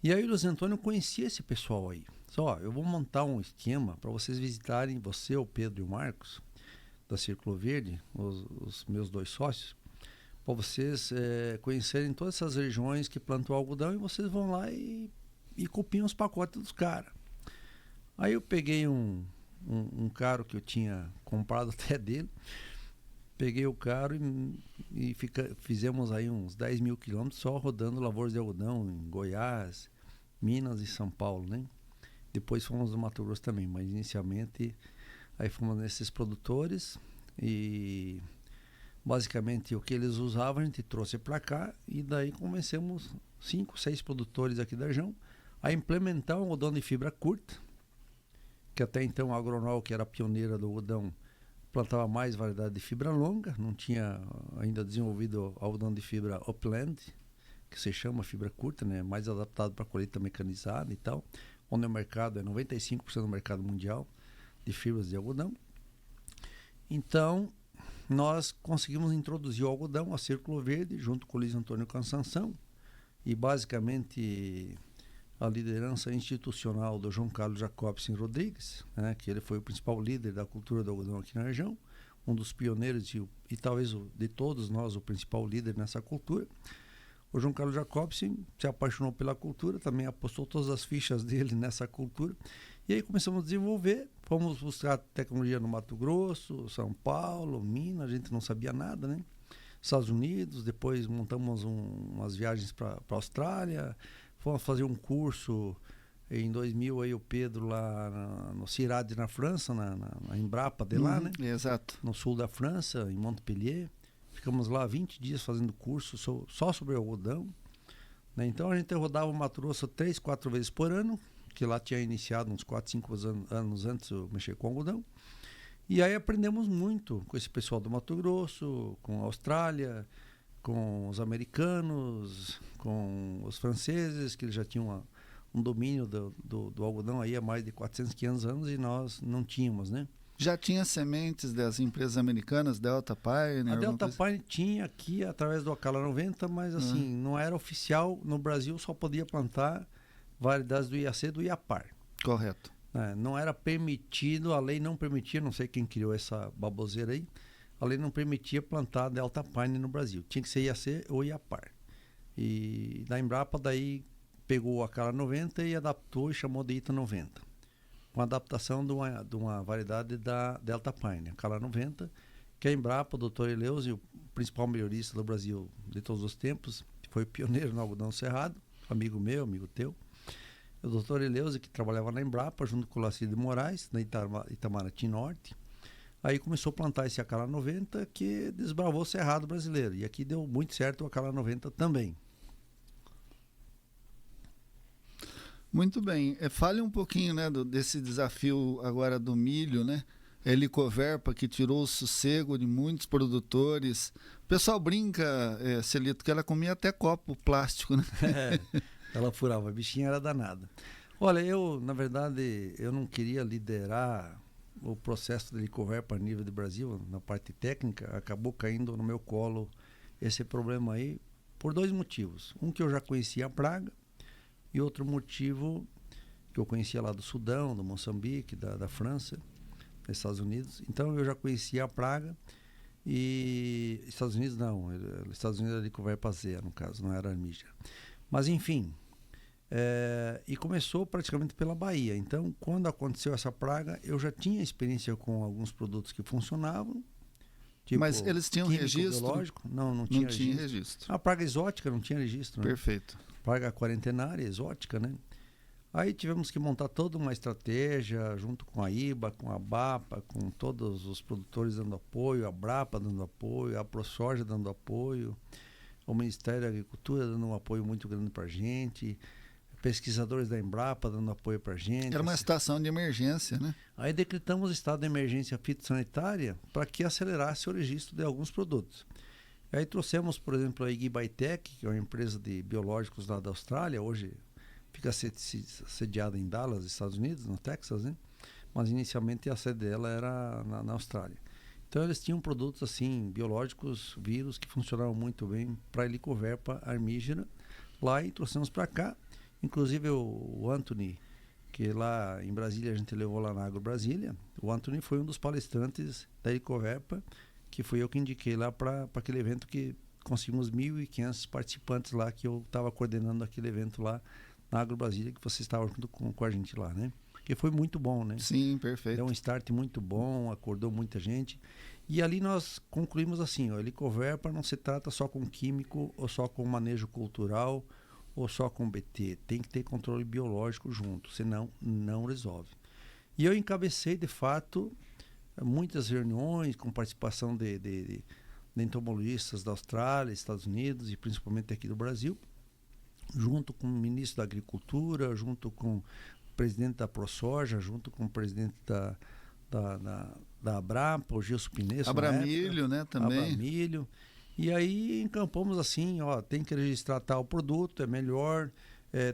E aí o Luiz Antônio conhecia esse pessoal aí. Só, eu vou montar um esquema para vocês visitarem, você, o Pedro e o Marcos, da Círculo Verde, os meus 2 sócios, para vocês conhecerem todas essas regiões que plantam algodão, e vocês vão lá e copiam os pacotes dos caras. Aí eu peguei um carro que eu tinha comprado até dele, peguei o carro e fizemos aí uns 10 mil quilômetros só rodando lavouras de algodão em Goiás, Minas e São Paulo, né? Depois fomos no Mato Grosso também, mas inicialmente aí fomos nesses produtores e basicamente o que eles usavam a gente trouxe para cá, e daí convencemos 5, 6 produtores aqui da região a implementar um algodão de fibra curta, que até então a Agronol, que era pioneira do algodão, plantava mais variedade de fibra longa, não tinha ainda desenvolvido algodão de fibra upland, que se chama fibra curta, né? Mais adaptado para colheita mecanizada e tal, onde o mercado é 95% do mercado mundial de fibras de algodão. Então, nós conseguimos introduzir o algodão a Círculo Verde, junto com o Luiz Antônio Cansanção, e basicamente a liderança institucional do João Carlos Jacobsen Rodrigues, né, que ele foi o principal líder da cultura do algodão aqui na região, um dos pioneiros e talvez de todos nós o principal líder nessa cultura. O João Carlos Jacobsen se apaixonou pela cultura, também apostou todas as fichas dele nessa cultura, e aí começamos a desenvolver, fomos buscar tecnologia no Mato Grosso, São Paulo, Minas, a gente não sabia nada, né? Estados Unidos, depois montamos umas viagens para a Austrália, fomos fazer um curso em 2000, aí o Pedro lá no CIRAD na França, na Embrapa de lá, né? Exato. No sul da França, em Montpellier. Ficamos lá 20 dias fazendo curso só sobre algodão. Né? Então a gente rodava o Mato Grosso 3, 4 vezes por ano, que lá tinha iniciado uns 4, 5 anos antes eu mexer com algodão. E aí aprendemos muito com esse pessoal do Mato Grosso, com a Austrália, com os americanos, com os franceses, que eles já tinham um domínio do algodão aí há mais de 400, 500 anos, e nós não tínhamos, né? Já tinha sementes das empresas americanas, Delta Pioneer? A Delta Pioneer tinha aqui através do Acala 90, mas assim, não era oficial. No Brasil só podia plantar variedades do IAC do IAPAR. Correto. Não era permitido, a lei não permitia, não sei quem criou essa baboseira aí, a lei não permitia plantar Delta Pioneer no Brasil. Tinha que ser IAC ou IAPAR. E da Embrapa daí pegou o Acala 90 e adaptou e chamou de ITA 90. Com a adaptação de uma variedade da Delta Pioneer, Acala 90, que a Embrapa, o Dr. Eleuze, o principal melhorista do Brasil de todos os tempos, foi pioneiro no algodão cerrado, amigo meu, amigo teu. O Dr. Eleuze, que trabalhava na Embrapa, junto com o Lacir de Moraes, na Itamaraty Norte. Aí começou a plantar esse Acala 90, que desbravou o cerrado brasileiro. E aqui deu muito certo o Acala 90 também. Muito bem. Fale um pouquinho, né, desse desafio agora do milho, né? A Helicoverpa, que tirou o sossego de muitos produtores. O pessoal brinca, Celito, que ela comia até copo plástico, né? Ela furava, a bichinha era danada. Olha, na verdade, eu não queria liderar o processo da Helicoverpa a nível de Brasil, na parte técnica. Acabou caindo no meu colo esse problema aí por 2 motivos. Um, que eu já conhecia a praga, e outro motivo que eu conhecia lá do Sudão, do Moçambique, da França, dos Estados Unidos. Então eu já conhecia a praga, e Estados Unidos não, Estados Unidos era Helicoverpa zea, no caso, não era armígera. Mas enfim, e começou praticamente pela Bahia. Então, quando aconteceu essa praga, eu já tinha experiência com alguns produtos que funcionavam, Tipo, mas eles tinham químico, registro? biológico? Não Não tinha tinha registro. registro. A praga exótica não tinha registro, né? Perfeito. Praga quarentenária, exótica, né? Aí tivemos que montar toda uma estratégia junto com a IBA, com a BAPA, com todos os produtores dando apoio, a BRAPA dando apoio, a ProSoja dando apoio, o Ministério da Agricultura dando um apoio muito grande para a gente, pesquisadores da Embrapa dando apoio para a gente. Era uma situação de emergência, né? Aí decretamos o estado de emergência fitossanitária para que acelerasse o registro de alguns produtos. Aí trouxemos, por exemplo, a IG Biotech, que é uma empresa de biológicos lá da Austrália, hoje fica sediada em Dallas, Estados Unidos, no Texas, né? Mas inicialmente a sede dela era na Austrália. Então eles tinham produtos assim, biológicos, vírus, que funcionavam muito bem para Helicoverpa armígera lá e trouxemos para cá. Inclusive o Anthony, que lá em Brasília a gente levou lá na Agro Brasília, o Anthony foi um dos palestrantes da Helicoverpa, que foi eu que indiquei lá para aquele evento que conseguimos 1.500 participantes lá, que eu estava coordenando aquele evento lá na Agro Brasília, que você estava junto com a gente lá, né? Que foi muito bom, né? Sim, perfeito. Deu um start muito bom, acordou muita gente. E ali nós concluímos assim, ó, Helicoverpa não se trata só com químico ou só com manejo cultural ou só com BT. Tem que ter controle biológico junto, senão não resolve. E eu encabecei, de fato, muitas reuniões com participação de entomologistas da Austrália, Estados Unidos e principalmente aqui do Brasil, junto com o ministro da Agricultura, junto com o presidente da ProSoja, junto com o presidente da Abrapa, o Gilson Pinesso. Abramilho, né, também. Abramilho. E aí encampamos assim, ó, tem que registrar tal produto, é melhor,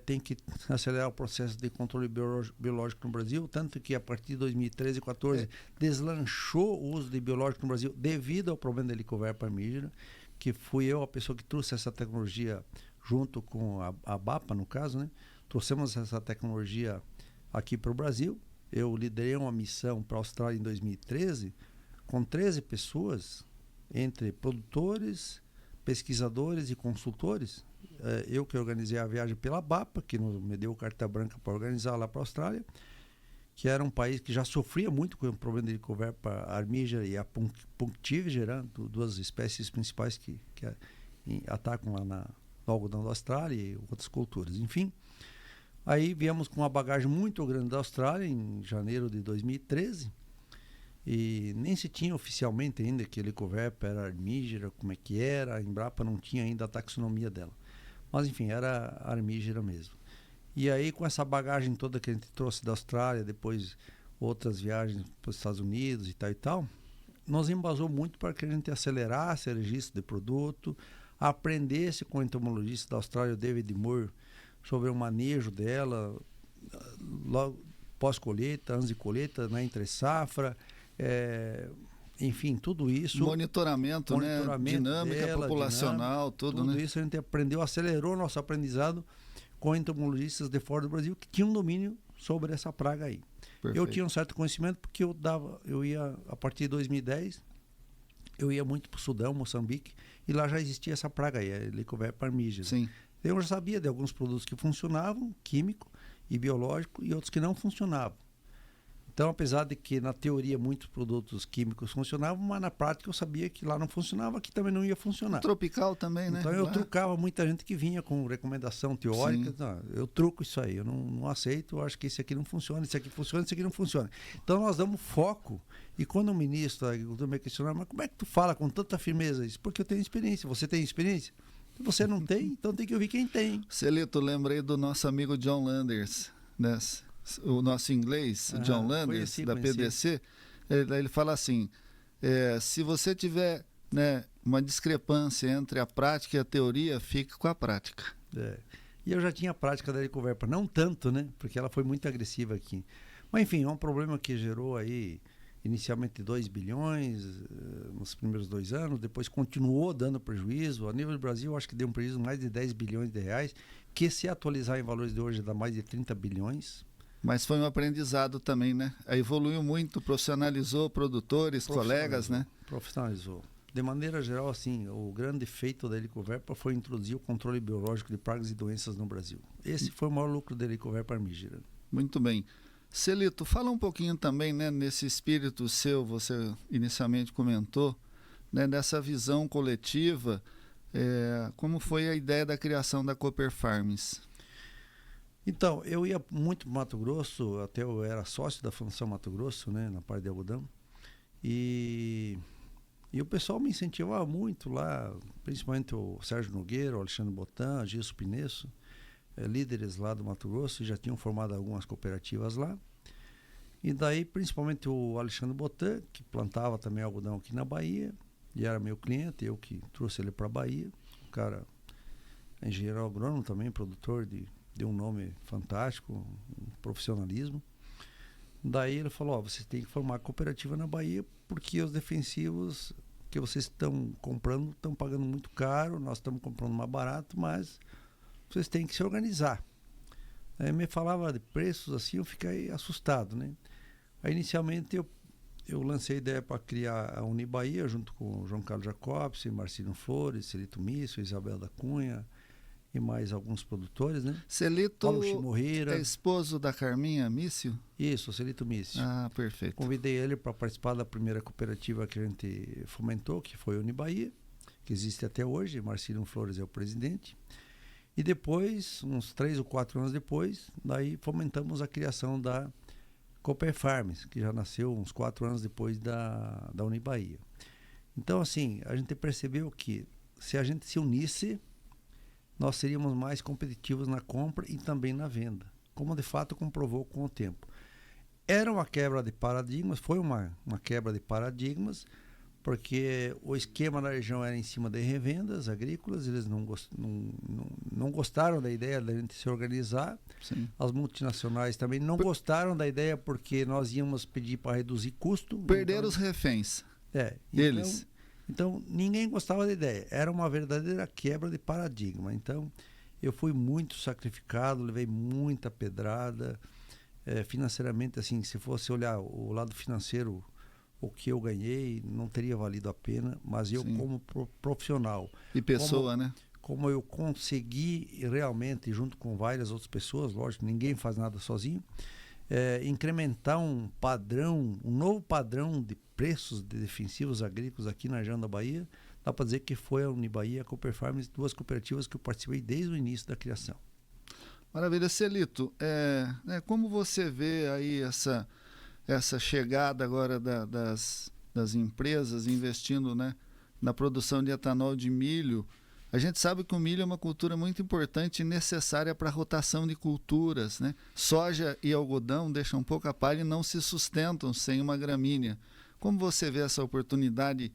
tem que acelerar o processo de controle biológico no Brasil, tanto que a partir de 2013 e 2014 deslanchou o uso de biológico no Brasil devido ao problema da Helicoverpa armígera, que fui eu a pessoa que trouxe essa tecnologia junto com a BAPA, no caso, né? Trouxemos essa tecnologia aqui para o Brasil. Eu liderei uma missão para a Austrália em 2013 com 13 pessoas, entre produtores, pesquisadores e consultores. Eu que organizei a viagem pela BAPA, que me deu carta branca para organizar lá para a Austrália, que era um país que já sofria muito com o problema de Helicoverpa armígera e a punctígera, duas espécies principais que atacam lá no algodão da Austrália e outras culturas. Enfim, aí viemos com uma bagagem muito grande da Austrália em janeiro de 2013 e nem se tinha oficialmente ainda que Helicoverpa era armígera, como é que era, a Embrapa não tinha ainda a taxonomia dela. Mas enfim, era armígera mesmo. E aí com essa bagagem toda que a gente trouxe da Austrália, depois outras viagens para os Estados Unidos e tal, nos embasou muito para que a gente acelerasse o registro de produto, aprendesse com o entomologista da Austrália, o David Moore, sobre o manejo dela, logo pós-colheita, antes de colheita, na entre-safra, enfim, tudo isso. Monitoramento, né? Dinâmica dela, populacional, tudo, né? Tudo isso a gente aprendeu, acelerou nosso aprendizado com entomologistas de fora do Brasil que tinham domínio sobre essa praga aí. Perfeito. Eu tinha um certo conhecimento porque eu ia, a partir de 2010, eu ia muito para o Sudão, Moçambique, e lá já existia essa praga aí, a Helicoverpa armígera. Sim. Eu já sabia de alguns produtos que funcionavam, químico e biológico, e outros que não funcionavam. Então, apesar de que na teoria muitos produtos químicos funcionavam, mas na prática eu sabia que lá não funcionava, aqui também não ia funcionar. Tropical também, né? Então eu trucava muita gente que vinha com recomendação teórica. Não, eu truco isso aí, eu não aceito, eu acho que esse aqui não funciona, esse aqui funciona, esse aqui não funciona. Então nós damos foco. E quando o ministro da Agricultura me questionava, mas como é que tu fala com tanta firmeza isso? Porque eu tenho experiência. Você tem experiência? Se você não tem, então tem que ouvir quem tem. Celito, lembrei do nosso amigo John Landers, né? O nosso inglês, John Landers, da PDC. Ele fala assim, se você tiver, né, uma discrepância entre a prática e a teoria, fique com a prática. E eu já tinha a prática da Helicoverpa, não tanto, né? Porque ela foi muito agressiva aqui. Mas enfim, é um problema que gerou aí inicialmente 2 bilhões nos primeiros 2 anos, depois continuou dando prejuízo. A nível do Brasil, acho que deu um prejuízo de mais de 10 bilhões de reais, que se atualizar em valores de hoje dá mais de 30 bilhões. Mas foi um aprendizado também, né? Evoluiu muito, profissionalizou produtores, colegas, né? Profissionalizou. De maneira geral, assim, o grande feito da Helicoverpa foi introduzir o controle biológico de pragas e doenças no Brasil. Esse foi o maior lucro da Helicoverpa armígera. Muito bem. Celito, fala um pouquinho também, né, nesse espírito seu, você inicialmente comentou, né, dessa visão coletiva, como foi a ideia da criação da Cooper Farms? Então, eu ia muito para Mato Grosso, até eu era sócio da Fundação Mato Grosso, né, na parte de algodão, e o pessoal me incentivava muito lá, principalmente o Sérgio Nogueira, o Alexandre Botan, Gilson Pinesso, líderes lá do Mato Grosso, já tinham formado algumas cooperativas lá. E daí, principalmente o Alexandre Botan, que plantava também algodão aqui na Bahia, e era meu cliente, eu que trouxe ele para a Bahia. O cara é engenheiro agrônomo também, produtor de um nome fantástico, um profissionalismo. Daí ele falou, você tem que formar cooperativa na Bahia, porque os defensivos que vocês estão comprando estão pagando muito caro, nós estamos comprando mais barato, mas vocês têm que se organizar. Aí me falava de preços assim, eu fiquei assustado, né? Aí inicialmente eu lancei a ideia para criar a Unibaía, junto com o João Carlos Jacobs, Marcelo Flores, Celito Mício, Isabel da Cunha e mais alguns produtores, né? Celito Paulo Chimorreira. é esposo da Carminha Mício? Isso, Celito Mício. Ah, perfeito. Convidei ele para participar da primeira cooperativa que a gente fomentou, que foi a Unibaía, que existe até hoje. Marcelo Flores é o presidente. E depois, uns 3 ou 4 anos depois, daí fomentamos a criação da Cooper Farms, que já nasceu uns 4 anos depois da Unibaía. Então, assim, a gente percebeu que se a gente se unisse, nós seríamos mais competitivos na compra e também na venda, como de fato comprovou com o tempo. Era uma quebra de paradigmas, foi uma quebra de paradigmas, porque o esquema da região era em cima de revendas agrícolas, eles não gostaram da ideia da gente se organizar. Sim. As multinacionais também não gostaram da ideia, porque nós íamos pedir para reduzir custo. Perderam os reféns. Eles. Então, ninguém gostava da ideia. Era uma verdadeira quebra de paradigma. Então, eu fui muito sacrificado, levei muita pedrada. Financeiramente, assim, se fosse olhar o lado financeiro, o que eu ganhei não teria valido a pena, mas eu, sim, como profissional... E pessoa, né? Como eu consegui realmente, junto com várias outras pessoas, lógico, ninguém faz nada sozinho, incrementar um novo padrão de preços de defensivos agrícolas aqui na região da Bahia, dá para dizer que foi a Unibaía e a Cooper Farms, 2 cooperativas que eu participei desde o início da criação. Maravilha. Celito, como você vê aí essa chegada agora das empresas investindo, né, na produção de etanol de milho? A gente sabe que o milho é uma cultura muito importante e necessária para a rotação de culturas, né? Soja e algodão deixam pouca palha e não se sustentam sem uma gramínea. Como você vê essa oportunidade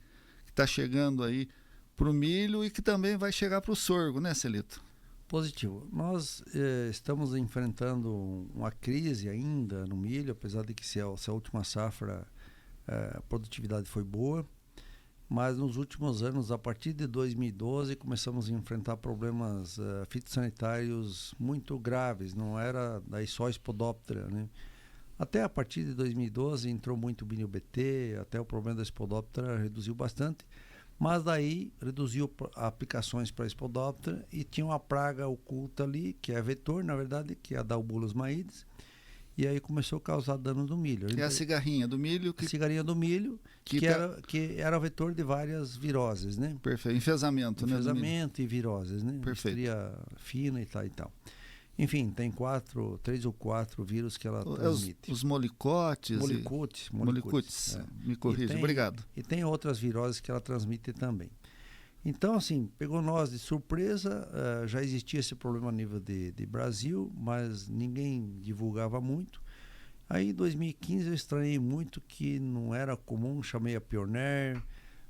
que está chegando aí para o milho e que também vai chegar para o sorgo, né, Celito? Positivo. Nós estamos enfrentando uma crise ainda no milho, apesar de que se a última safra a produtividade foi boa, mas nos últimos anos, a partir de 2012, começamos a enfrentar problemas fitossanitários muito graves. Não era daí só Spodoptera, né? Até a partir de 2012 entrou muito Binil BT, até o problema da Spodoptera reduziu bastante, mas daí reduziu aplicações para Spodoptera e tinha uma praga oculta ali, que é vetor, na verdade, que é a Dalbulus maides, e aí começou a causar dano no milho. É a cigarrinha do milho? A cigarrinha do milho, que era vetor de várias viroses, né? Perfeito. Enfesamento, né? Enfesamento e viroses, né? Perfeito. Estria fina e tal. Enfim, tem 3 ou 4 vírus que ela transmite. Os molicotes. Molicutes. Me corrija, obrigado. E tem outras viroses que ela transmite também. Então, assim, pegou nós de surpresa, já existia esse problema a nível de Brasil, mas ninguém divulgava muito. Aí, em 2015, eu estranhei muito que não era comum, chamei a Pioneer,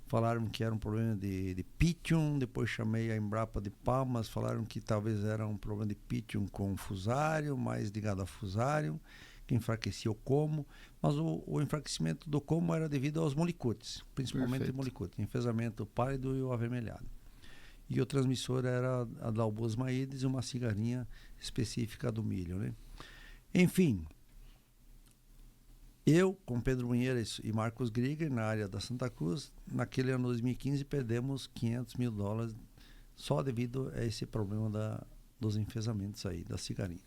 falaram que era um problema de Pythium, depois chamei a Embrapa de Palmas, falaram que talvez era um problema de Pythium com fusário, mais ligado a fusário, que enfraquecia o como, mas o enfraquecimento do como era devido aos molicutes, principalmente o molicute, enfesamento pálido e o avermelhado. E o transmissor era a Dalbulus maides e uma cigarrinha específica do milho, né? Enfim, eu, com Pedro Munheiras e Marcos Grieger, na área da Santa Cruz, naquele ano 2015, perdemos $500 mil só devido a esse problema dos enfesamentos aí, da cigarrinha.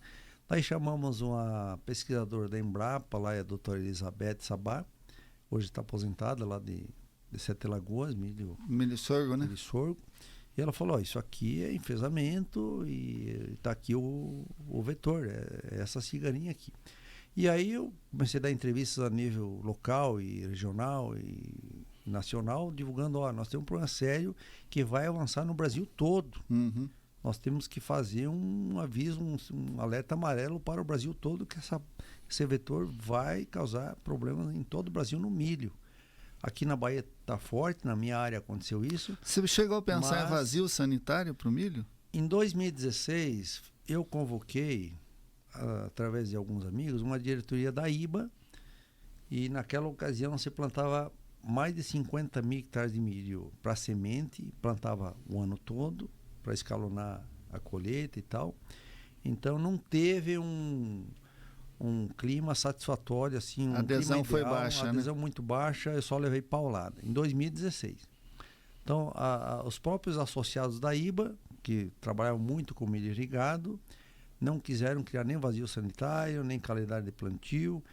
Daí chamamos uma pesquisadora da Embrapa, lá é a doutora Elizabeth Sabá, hoje está aposentada lá de Sete Lagoas, milho sorgo, né? Milho sorgo. E ela falou, isso aqui é enfesamento e está aqui o vetor, é essa cigarinha aqui. E aí eu comecei a dar entrevistas a nível local e regional e nacional, divulgando, nós temos um problema sério que vai avançar no Brasil todo. Uhum. Nós temos que fazer um aviso, um alerta amarelo para o Brasil todo, que esse vetor vai causar problemas em todo o Brasil no milho. Aqui na Bahia está forte, na minha área aconteceu isso. Você chegou a pensar em vazio sanitário para o milho? Em 2016, eu convoquei, através de alguns amigos, uma diretoria da IBA, e naquela ocasião se plantava mais de 50 mil hectares de milho para semente, plantava o ano todo, para escalonar a colheita e tal. Então não teve um clima satisfatório, assim, a adesão foi baixa, a adesão muito baixa, eu só levei paulada, em 2016. Então, os próprios associados da IBA, que trabalhavam muito com milho irrigado, não quiseram criar nem vazio sanitário, nem calendário de plantio,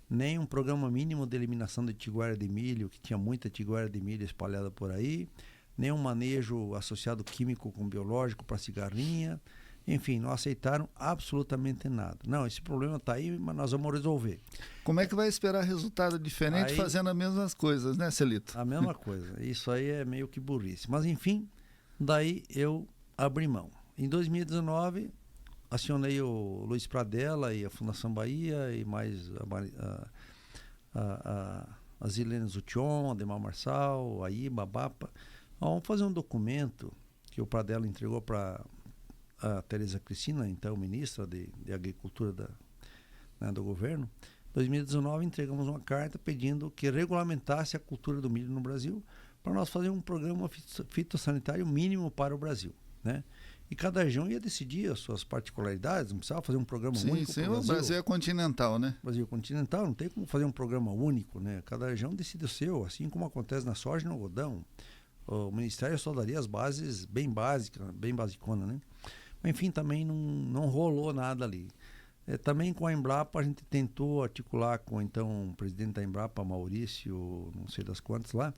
nem um programa mínimo de eliminação de tiguara de milho, que tinha muita tiguara de milho espalhada por aí, nem um manejo associado químico com biológico para cigarrinha. Enfim, não aceitaram absolutamente nada. Não, esse problema está aí, mas nós vamos resolver. Como é que vai esperar resultado diferente aí, fazendo as mesmas coisas, né, Celito? A mesma coisa. Isso aí é meio que burrice. Mas, enfim, daí eu abri mão. Em 2019, acionei o Luiz Pradella e a Fundação Bahia e mais as Helena Zution, Ademar Marçal, a IBA, a BAPA. Vamos fazer um documento que o Pradella entregou para a Tereza Cristina, então ministra de Agricultura do governo. Em 2019 entregamos uma carta pedindo que regulamentasse a cultura do milho no Brasil para nós fazer um programa fitossanitário mínimo para o Brasil, né? E cada região ia decidir as suas particularidades, não precisava fazer um programa único. Sim, o Brasil é continental, né? O Brasil é continental, não tem como fazer um programa único, né? Cada região decide o seu, assim como acontece na soja e no algodão. O Ministério só daria as bases bem básicas, bem basicona, né? Enfim, também não rolou nada ali. Também com a Embrapa, a gente tentou articular com então o presidente da Embrapa, Maurício, não sei das quantas lá,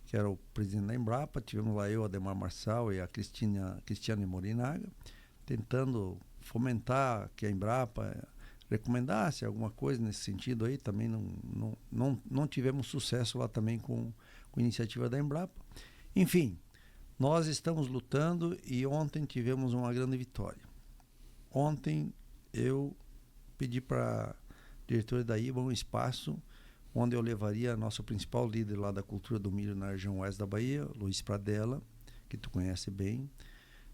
que era o presidente da Embrapa. Tivemos lá eu, Ademar Marçal e a Cristiane Morinaga, tentando fomentar que a Embrapa recomendasse alguma coisa nesse sentido aí. Também não tivemos sucesso lá também com a iniciativa da Embrapa. Enfim, nós estamos lutando e ontem tivemos uma grande vitória. Ontem eu pedi para a diretoria da IBA um espaço onde eu levaria nosso principal líder lá da cultura do milho na região oeste da Bahia, Luiz Pradella, que tu conhece bem,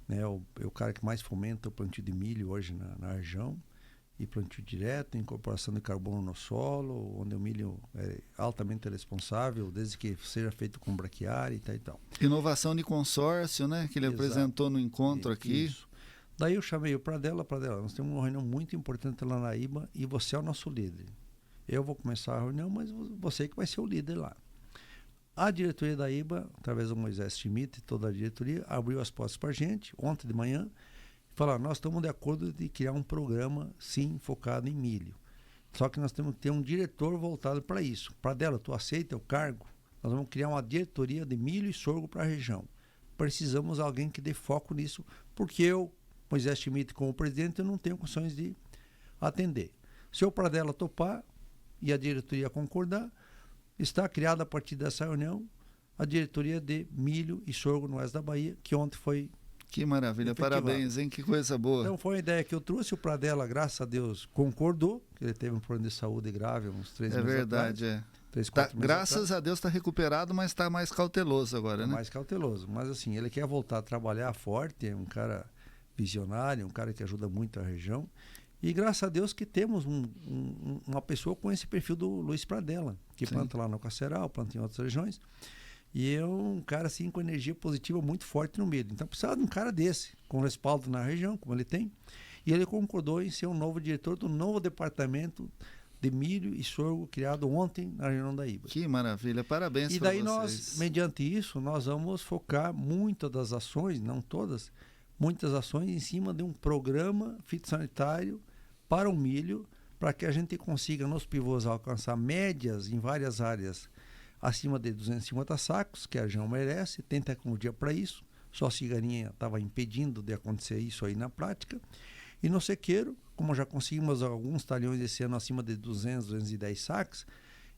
né? É o cara que mais fomenta o plantio de milho hoje na região, e plantio direto, incorporação de carbono no solo, onde o milho é altamente responsável, desde que seja feito com braquiária e tal. Inovação de consórcio, né? Que ele apresentou no encontro aqui. Isso. Daí eu chamei o Pradella, nós temos uma reunião muito importante lá na IBA e você é o nosso líder. Eu vou começar a reunião, mas você que vai ser o líder lá. A diretoria da IBA, através do Moisés Schmidt e toda a diretoria, abriu as portas para a gente, ontem de manhã, falaram, nós estamos de acordo de criar um programa, sim, focado em milho. Só que nós temos que ter um diretor voltado para isso. Pradella, tu aceita o cargo? Nós vamos criar uma diretoria de milho e sorgo para a região. Precisamos de alguém que dê foco nisso, porque eu, Moisés Schmidt, como presidente, eu não tenho condições de atender. Se o Pradella topar e a diretoria concordar, está criada a partir dessa reunião a diretoria de milho e sorgo no oeste da Bahia, que ontem foi... Que maravilha, parabéns, hein? Que coisa boa. Então foi a ideia que eu trouxe, o Pradella, graças a Deus, concordou, que ele teve um problema de saúde grave uns 3 meses verdade, atrás. 3, 4 meses graças atrás. A Deus está recuperado, mas está mais cauteloso agora, né? Mais cauteloso, mas assim, ele quer voltar a trabalhar forte, é um cara visionário, um cara que ajuda muito a região. E graças a Deus que temos uma pessoa com esse perfil do Luiz Pradella, que Sim. planta lá no Caceral, planta em outras regiões. E é um cara assim com energia positiva muito forte no milho. Então precisava de um cara desse, com respaldo na região, como ele tem. E ele concordou em ser um novo diretor do novo departamento de milho e sorgo criado ontem na região da IBA. Que maravilha, parabéns para vocês. E daí nós, mediante isso, nós vamos focar muitas das ações, não todas, muitas ações em cima de um programa fitossanitário para o milho, para que a gente consiga nos pivôs alcançar médias em várias áreas acima de 250 sacos, que a região merece, tem tecnologia para isso, só a cigarinha estava impedindo de acontecer isso aí na prática. E no sequeiro, como já conseguimos alguns talhões esse ano acima de 200, 210 sacos,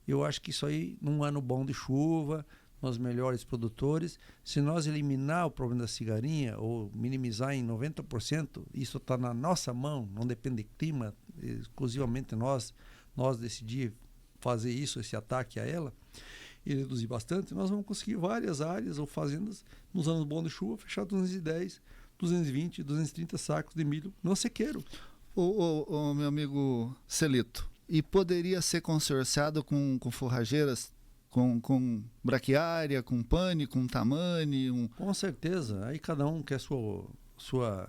eu acho que isso aí, num ano bom de chuva, nos melhores produtores, se nós eliminar o problema da cigarinha ou minimizar em 90%, isso está na nossa mão, não depende de clima, exclusivamente nós decidir fazer isso, esse ataque a ela, e reduzir bastante, nós vamos conseguir várias áreas ou fazendas nos anos bons de chuva, fechar 210, 220, 230 sacos de milho no sequeiro. O meu amigo Celito, e poderia ser consorciado com forrageiras, com braquiária, com pane, com tamane? Com certeza, aí cada um quer sua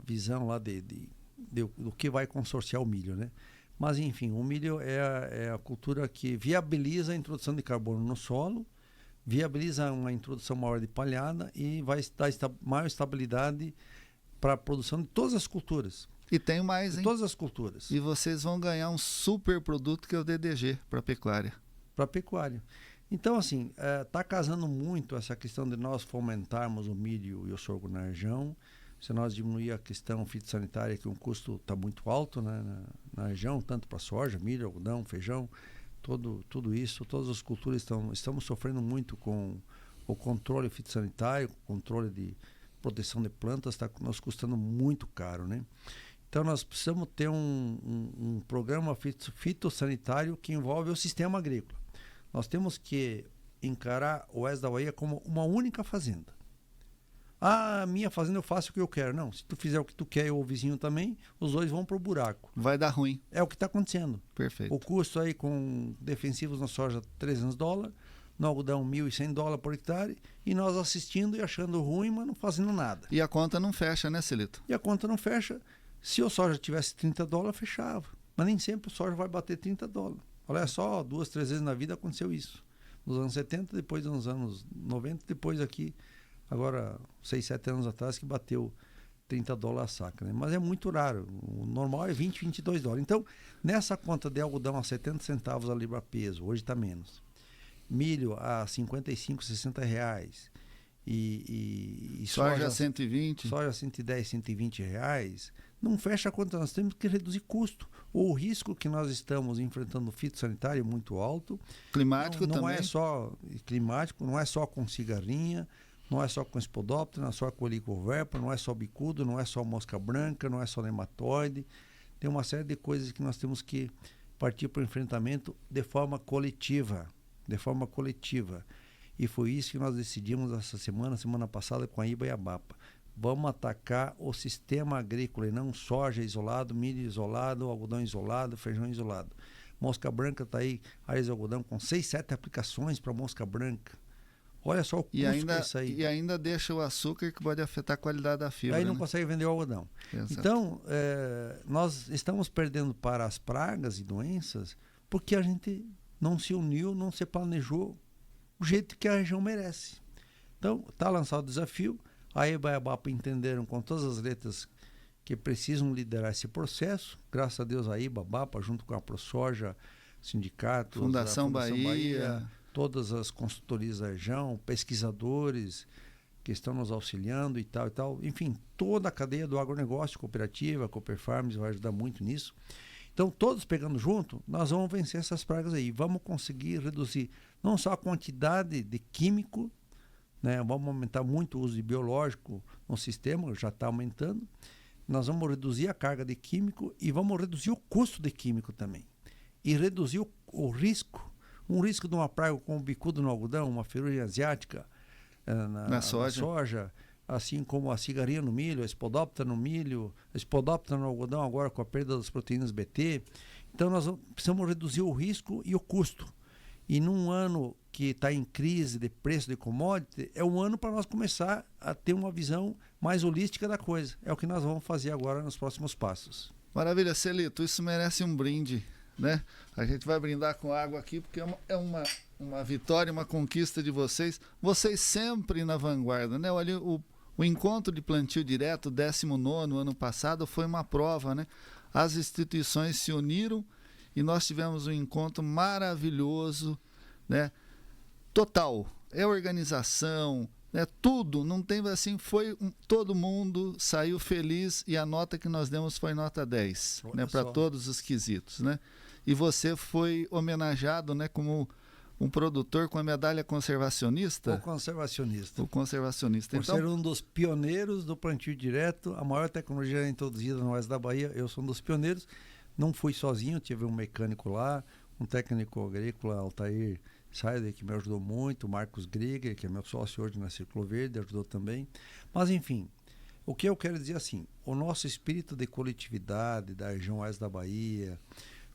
visão lá do que vai consorciar o milho, né? Mas enfim, o milho é a cultura que viabiliza a introdução de carbono no solo, viabiliza uma introdução maior de palhada e vai dar maior estabilidade para a produção de todas as culturas. E tem mais, hein? Todas as culturas. E vocês vão ganhar um super produto que é o DDG para a pecuária. Para a pecuária. Então, assim, está casando muito essa questão de nós fomentarmos o milho e o sorgo na região. Se nós diminuir a questão fitossanitária, que o custo está muito alto, né, na região, tanto para soja, milho, algodão, feijão, tudo isso, todas as culturas estamos sofrendo muito com o controle fitossanitário, o controle de proteção de plantas, está nos custando muito caro, né? Então nós precisamos ter um programa fitossanitário que envolve o sistema agrícola. Nós temos que encarar o oeste da Bahia como uma única fazenda. Ah, minha fazenda eu faço o que eu quero. Não, se tu fizer o que tu quer e o vizinho também, os dois vão pro buraco. Vai dar ruim. É o que está acontecendo. Perfeito. O custo aí com defensivos na soja, $300, no algodão, $1.100 por hectare, e nós assistindo e achando ruim, mas não fazendo nada. E a conta não fecha, né, Celito? E a conta não fecha. Se o soja tivesse $30, fechava. Mas nem sempre o soja vai bater $30. Olha só, 2, 3 vezes na vida aconteceu isso. Nos anos 70, depois nos anos 90, depois aqui, agora 6, 7 anos atrás, que bateu $30 a saca, né? Mas é muito raro. O normal é 20, $22. Então, nessa conta de algodão a 70 centavos a libra peso, hoje está menos. Milho a 55, 60 reais. E soja a 120. Soja a 110, 120 reais. Não fecha a conta, nós temos que reduzir custo. O risco que nós estamos enfrentando fitossanitário é muito alto. Climático não também. Não é só climático, não é só com cigarrinha, não é só com espodóptero, não é só com helicoverpa, não é só bicudo, não é só mosca branca, não é só nematóide. Tem uma série de coisas que nós temos que partir para o enfrentamento de forma coletiva. E foi isso que nós decidimos essa semana passada com a IBA e a BAPA. Vamos atacar o sistema agrícola e não soja isolado, milho isolado, algodão isolado, feijão isolado. Mosca branca está aí, áreas de algodão com 6, 7 aplicações para mosca branca. Olha só o custo que é isso aí. E ainda deixa o açúcar que pode afetar a qualidade da fibra. Aí não consegue vender o algodão. Exato. Então, nós estamos perdendo para as pragas e doenças porque a gente não se uniu, não se planejou o jeito que a região merece. Então, está lançado o desafio. A EBA e a BAPA entenderam com todas as letras que precisam liderar esse processo. Graças a Deus, a IBA, a BAPA, junto com a ProSoja, sindicatos, Fundação Bahia, todas as consultorias da região, pesquisadores que estão nos auxiliando e tal. Enfim, toda a cadeia do agronegócio, cooperativa, Cooperfarms vai ajudar muito nisso. Então, todos pegando junto, nós vamos vencer essas pragas aí. Vamos conseguir reduzir não só a quantidade de químico, né? Vamos aumentar muito o uso de biológico no sistema, já está aumentando. Nós vamos reduzir a carga de químico e vamos reduzir o custo de químico também. E reduzir o risco. Um risco de uma praga como o bicudo no algodão, uma ferrugem asiática na soja, assim como a cigarrinha no milho, a espodóptera no milho, a espodóptera no algodão agora com a perda das proteínas BT. Então nós precisamos reduzir o risco e o custo. E num ano que está em crise de preço de commodity, é um ano para nós começar a ter uma visão mais holística da coisa. É o que nós vamos fazer agora nos próximos passos. Maravilha, Celito, isso merece um brinde, né? A gente vai brindar com água aqui, porque é uma vitória, uma conquista de vocês. Vocês sempre na vanguarda, né? Olha, o encontro de plantio direto, 19º ano passado, foi uma prova, né? As instituições se uniram e nós tivemos um encontro maravilhoso né? Total, é organização, né? Tudo, não tem assim, todo mundo saiu feliz e a nota que nós demos foi nota 10, né? Para todos os quesitos, né? E você foi homenageado, né, como um produtor com a medalha conservacionista? O conservacionista. O conservacionista. Por ser um dos pioneiros do plantio direto, a maior tecnologia introduzida no oeste da Bahia, eu sou um dos pioneiros. Não fui sozinho, tive um mecânico lá, um técnico agrícola, Altair Saider, que me ajudou muito, o Marcos Grieger, que é meu sócio hoje na Círculo Verde, ajudou também. Mas, enfim, o que eu quero dizer assim, o nosso espírito de coletividade da região oeste da Bahia,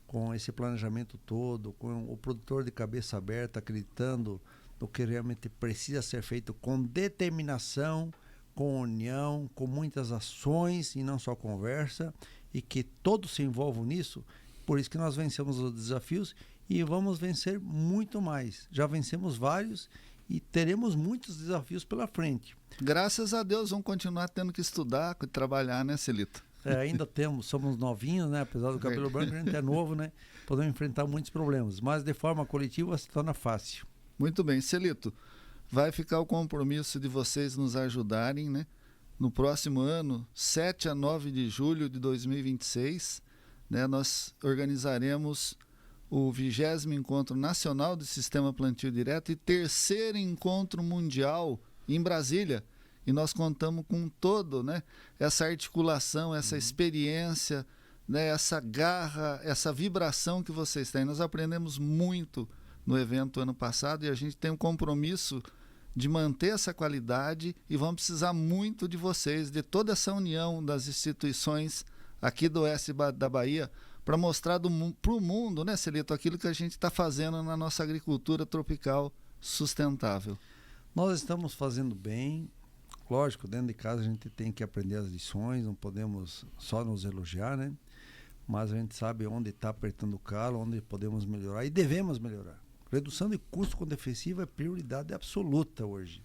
com esse planejamento todo, com o produtor de cabeça aberta, acreditando no que realmente precisa ser feito com determinação, com união, com muitas ações e não só conversa, e que todos se envolvam nisso, por isso que nós vencemos os desafios e vamos vencer muito mais. Já vencemos vários e teremos muitos desafios pela frente. Graças a Deus, vamos continuar tendo que estudar e trabalhar, né, Celito? Ainda somos novinhos, né? Apesar do cabelo branco, a gente é novo, né? Podemos enfrentar muitos problemas, mas de forma coletiva se torna fácil. Muito bem, Celito, vai ficar o compromisso de vocês nos ajudarem, né? No próximo ano, 7 a 9 de julho de 2026, né, nós organizaremos o 20º Encontro Nacional do Sistema Plantio Direto e 3º Encontro Mundial em Brasília. E nós contamos com todo, né, essa articulação, essa experiência, né, essa garra, essa vibração que vocês têm. Nós aprendemos muito no evento ano passado e a gente tem um compromisso de manter essa qualidade e vamos precisar muito de vocês, de toda essa união das instituições aqui do oeste da Bahia, para mostrar para o mundo, né, Celito, aquilo que a gente está fazendo na nossa agricultura tropical sustentável. Nós estamos fazendo bem. Lógico, dentro de casa a gente tem que aprender as lições, não podemos só nos elogiar, né? Mas a gente sabe onde está apertando o calo, onde podemos melhorar e devemos melhorar. Redução de custo com defensivo é prioridade absoluta hoje.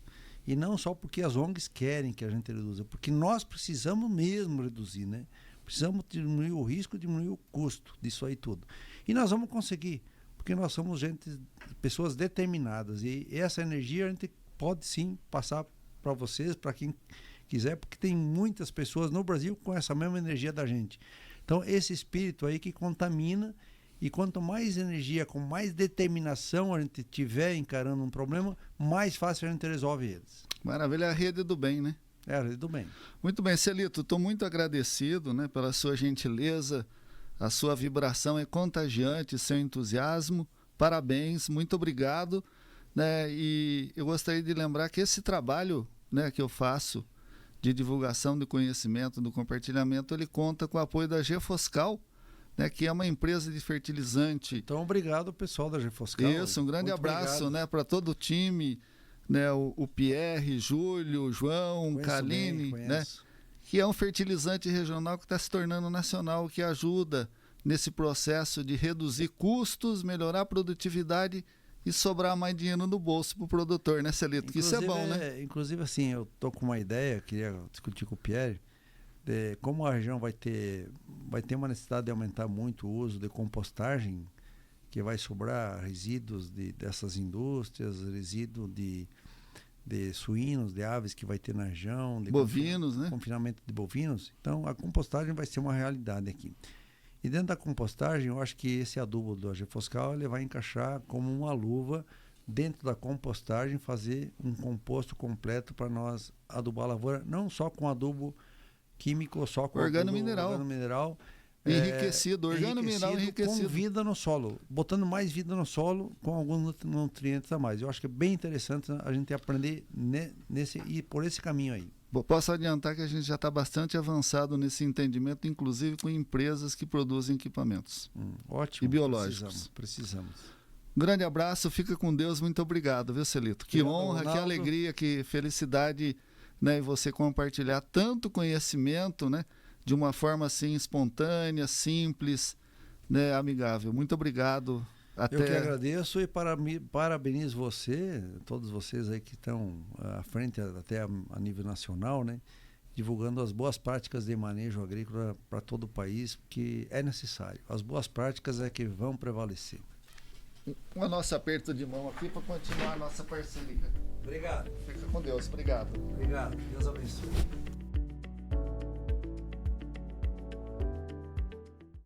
E não só porque as ONGs querem que a gente reduza, porque nós precisamos mesmo reduzir, né? Precisamos diminuir o risco, diminuir o custo disso aí tudo. E nós vamos conseguir, porque nós somos pessoas determinadas e essa energia a gente pode sim passar para vocês, para quem quiser, porque tem muitas pessoas no Brasil com essa mesma energia da gente. Então, esse espírito aí que contamina, e quanto mais energia, com mais determinação a gente tiver encarando um problema, mais fácil a gente resolve eles. Maravilha, é a rede do bem, né? É a rede do bem. Muito bem, Celito, estou muito agradecido, né, pela sua gentileza, a sua vibração é contagiante, seu entusiasmo, parabéns, muito obrigado. Né, e eu gostaria de lembrar que esse trabalho, né, que eu faço de divulgação do conhecimento, do compartilhamento, ele conta com o apoio da Gefoscal, né, que é uma empresa de fertilizante. Então, obrigado, pessoal da Gefoscal. Isso, um grande abraço, né, para todo o time, né, o Pierre, Júlio, João, Kaline, né, que é um fertilizante regional que está se tornando nacional, que ajuda nesse processo de reduzir custos, melhorar a produtividade e sobrar mais dinheiro no bolso para o produtor, né, Celito? Que isso é bom, né? Inclusive, assim, eu tô com uma ideia, queria discutir com o Pierre, de como a região vai ter uma necessidade de aumentar muito o uso de compostagem, que vai sobrar resíduos dessas indústrias, resíduo de suínos, de aves que vai ter na região, de bovinos, né? Confinamento de bovinos. Então, a compostagem vai ser uma realidade aqui. E dentro da compostagem, eu acho que esse adubo do Gefoscal ele vai encaixar como uma luva dentro da compostagem, fazer um composto completo para nós adubar a lavoura, não só com adubo químico, só com organomineral enriquecido, organomineral enriquecido, com vida no solo, botando mais vida no solo com alguns nutrientes a mais. Eu acho que é bem interessante a gente aprender e por esse caminho aí. Posso adiantar que a gente já está bastante avançado nesse entendimento, inclusive com empresas que produzem equipamentos ótimo, e biológicos. Precisamos. Grande abraço, fica com Deus, muito obrigado, viu, Celito? Que honra, Ronaldo. Que alegria, que felicidade, né, e você compartilhar tanto conhecimento, né, de uma forma assim espontânea, simples, né, amigável. Muito obrigado. Eu que agradeço e parabenizo você, todos vocês aí que estão à frente até a nível nacional, né, divulgando as boas práticas de manejo agrícola para todo o país, que é necessário. As boas práticas é que vão prevalecer. um nosso aperto de mão aqui para continuar a nossa parceria. Obrigado. Fica com Deus. Obrigado. Obrigado. Deus abençoe.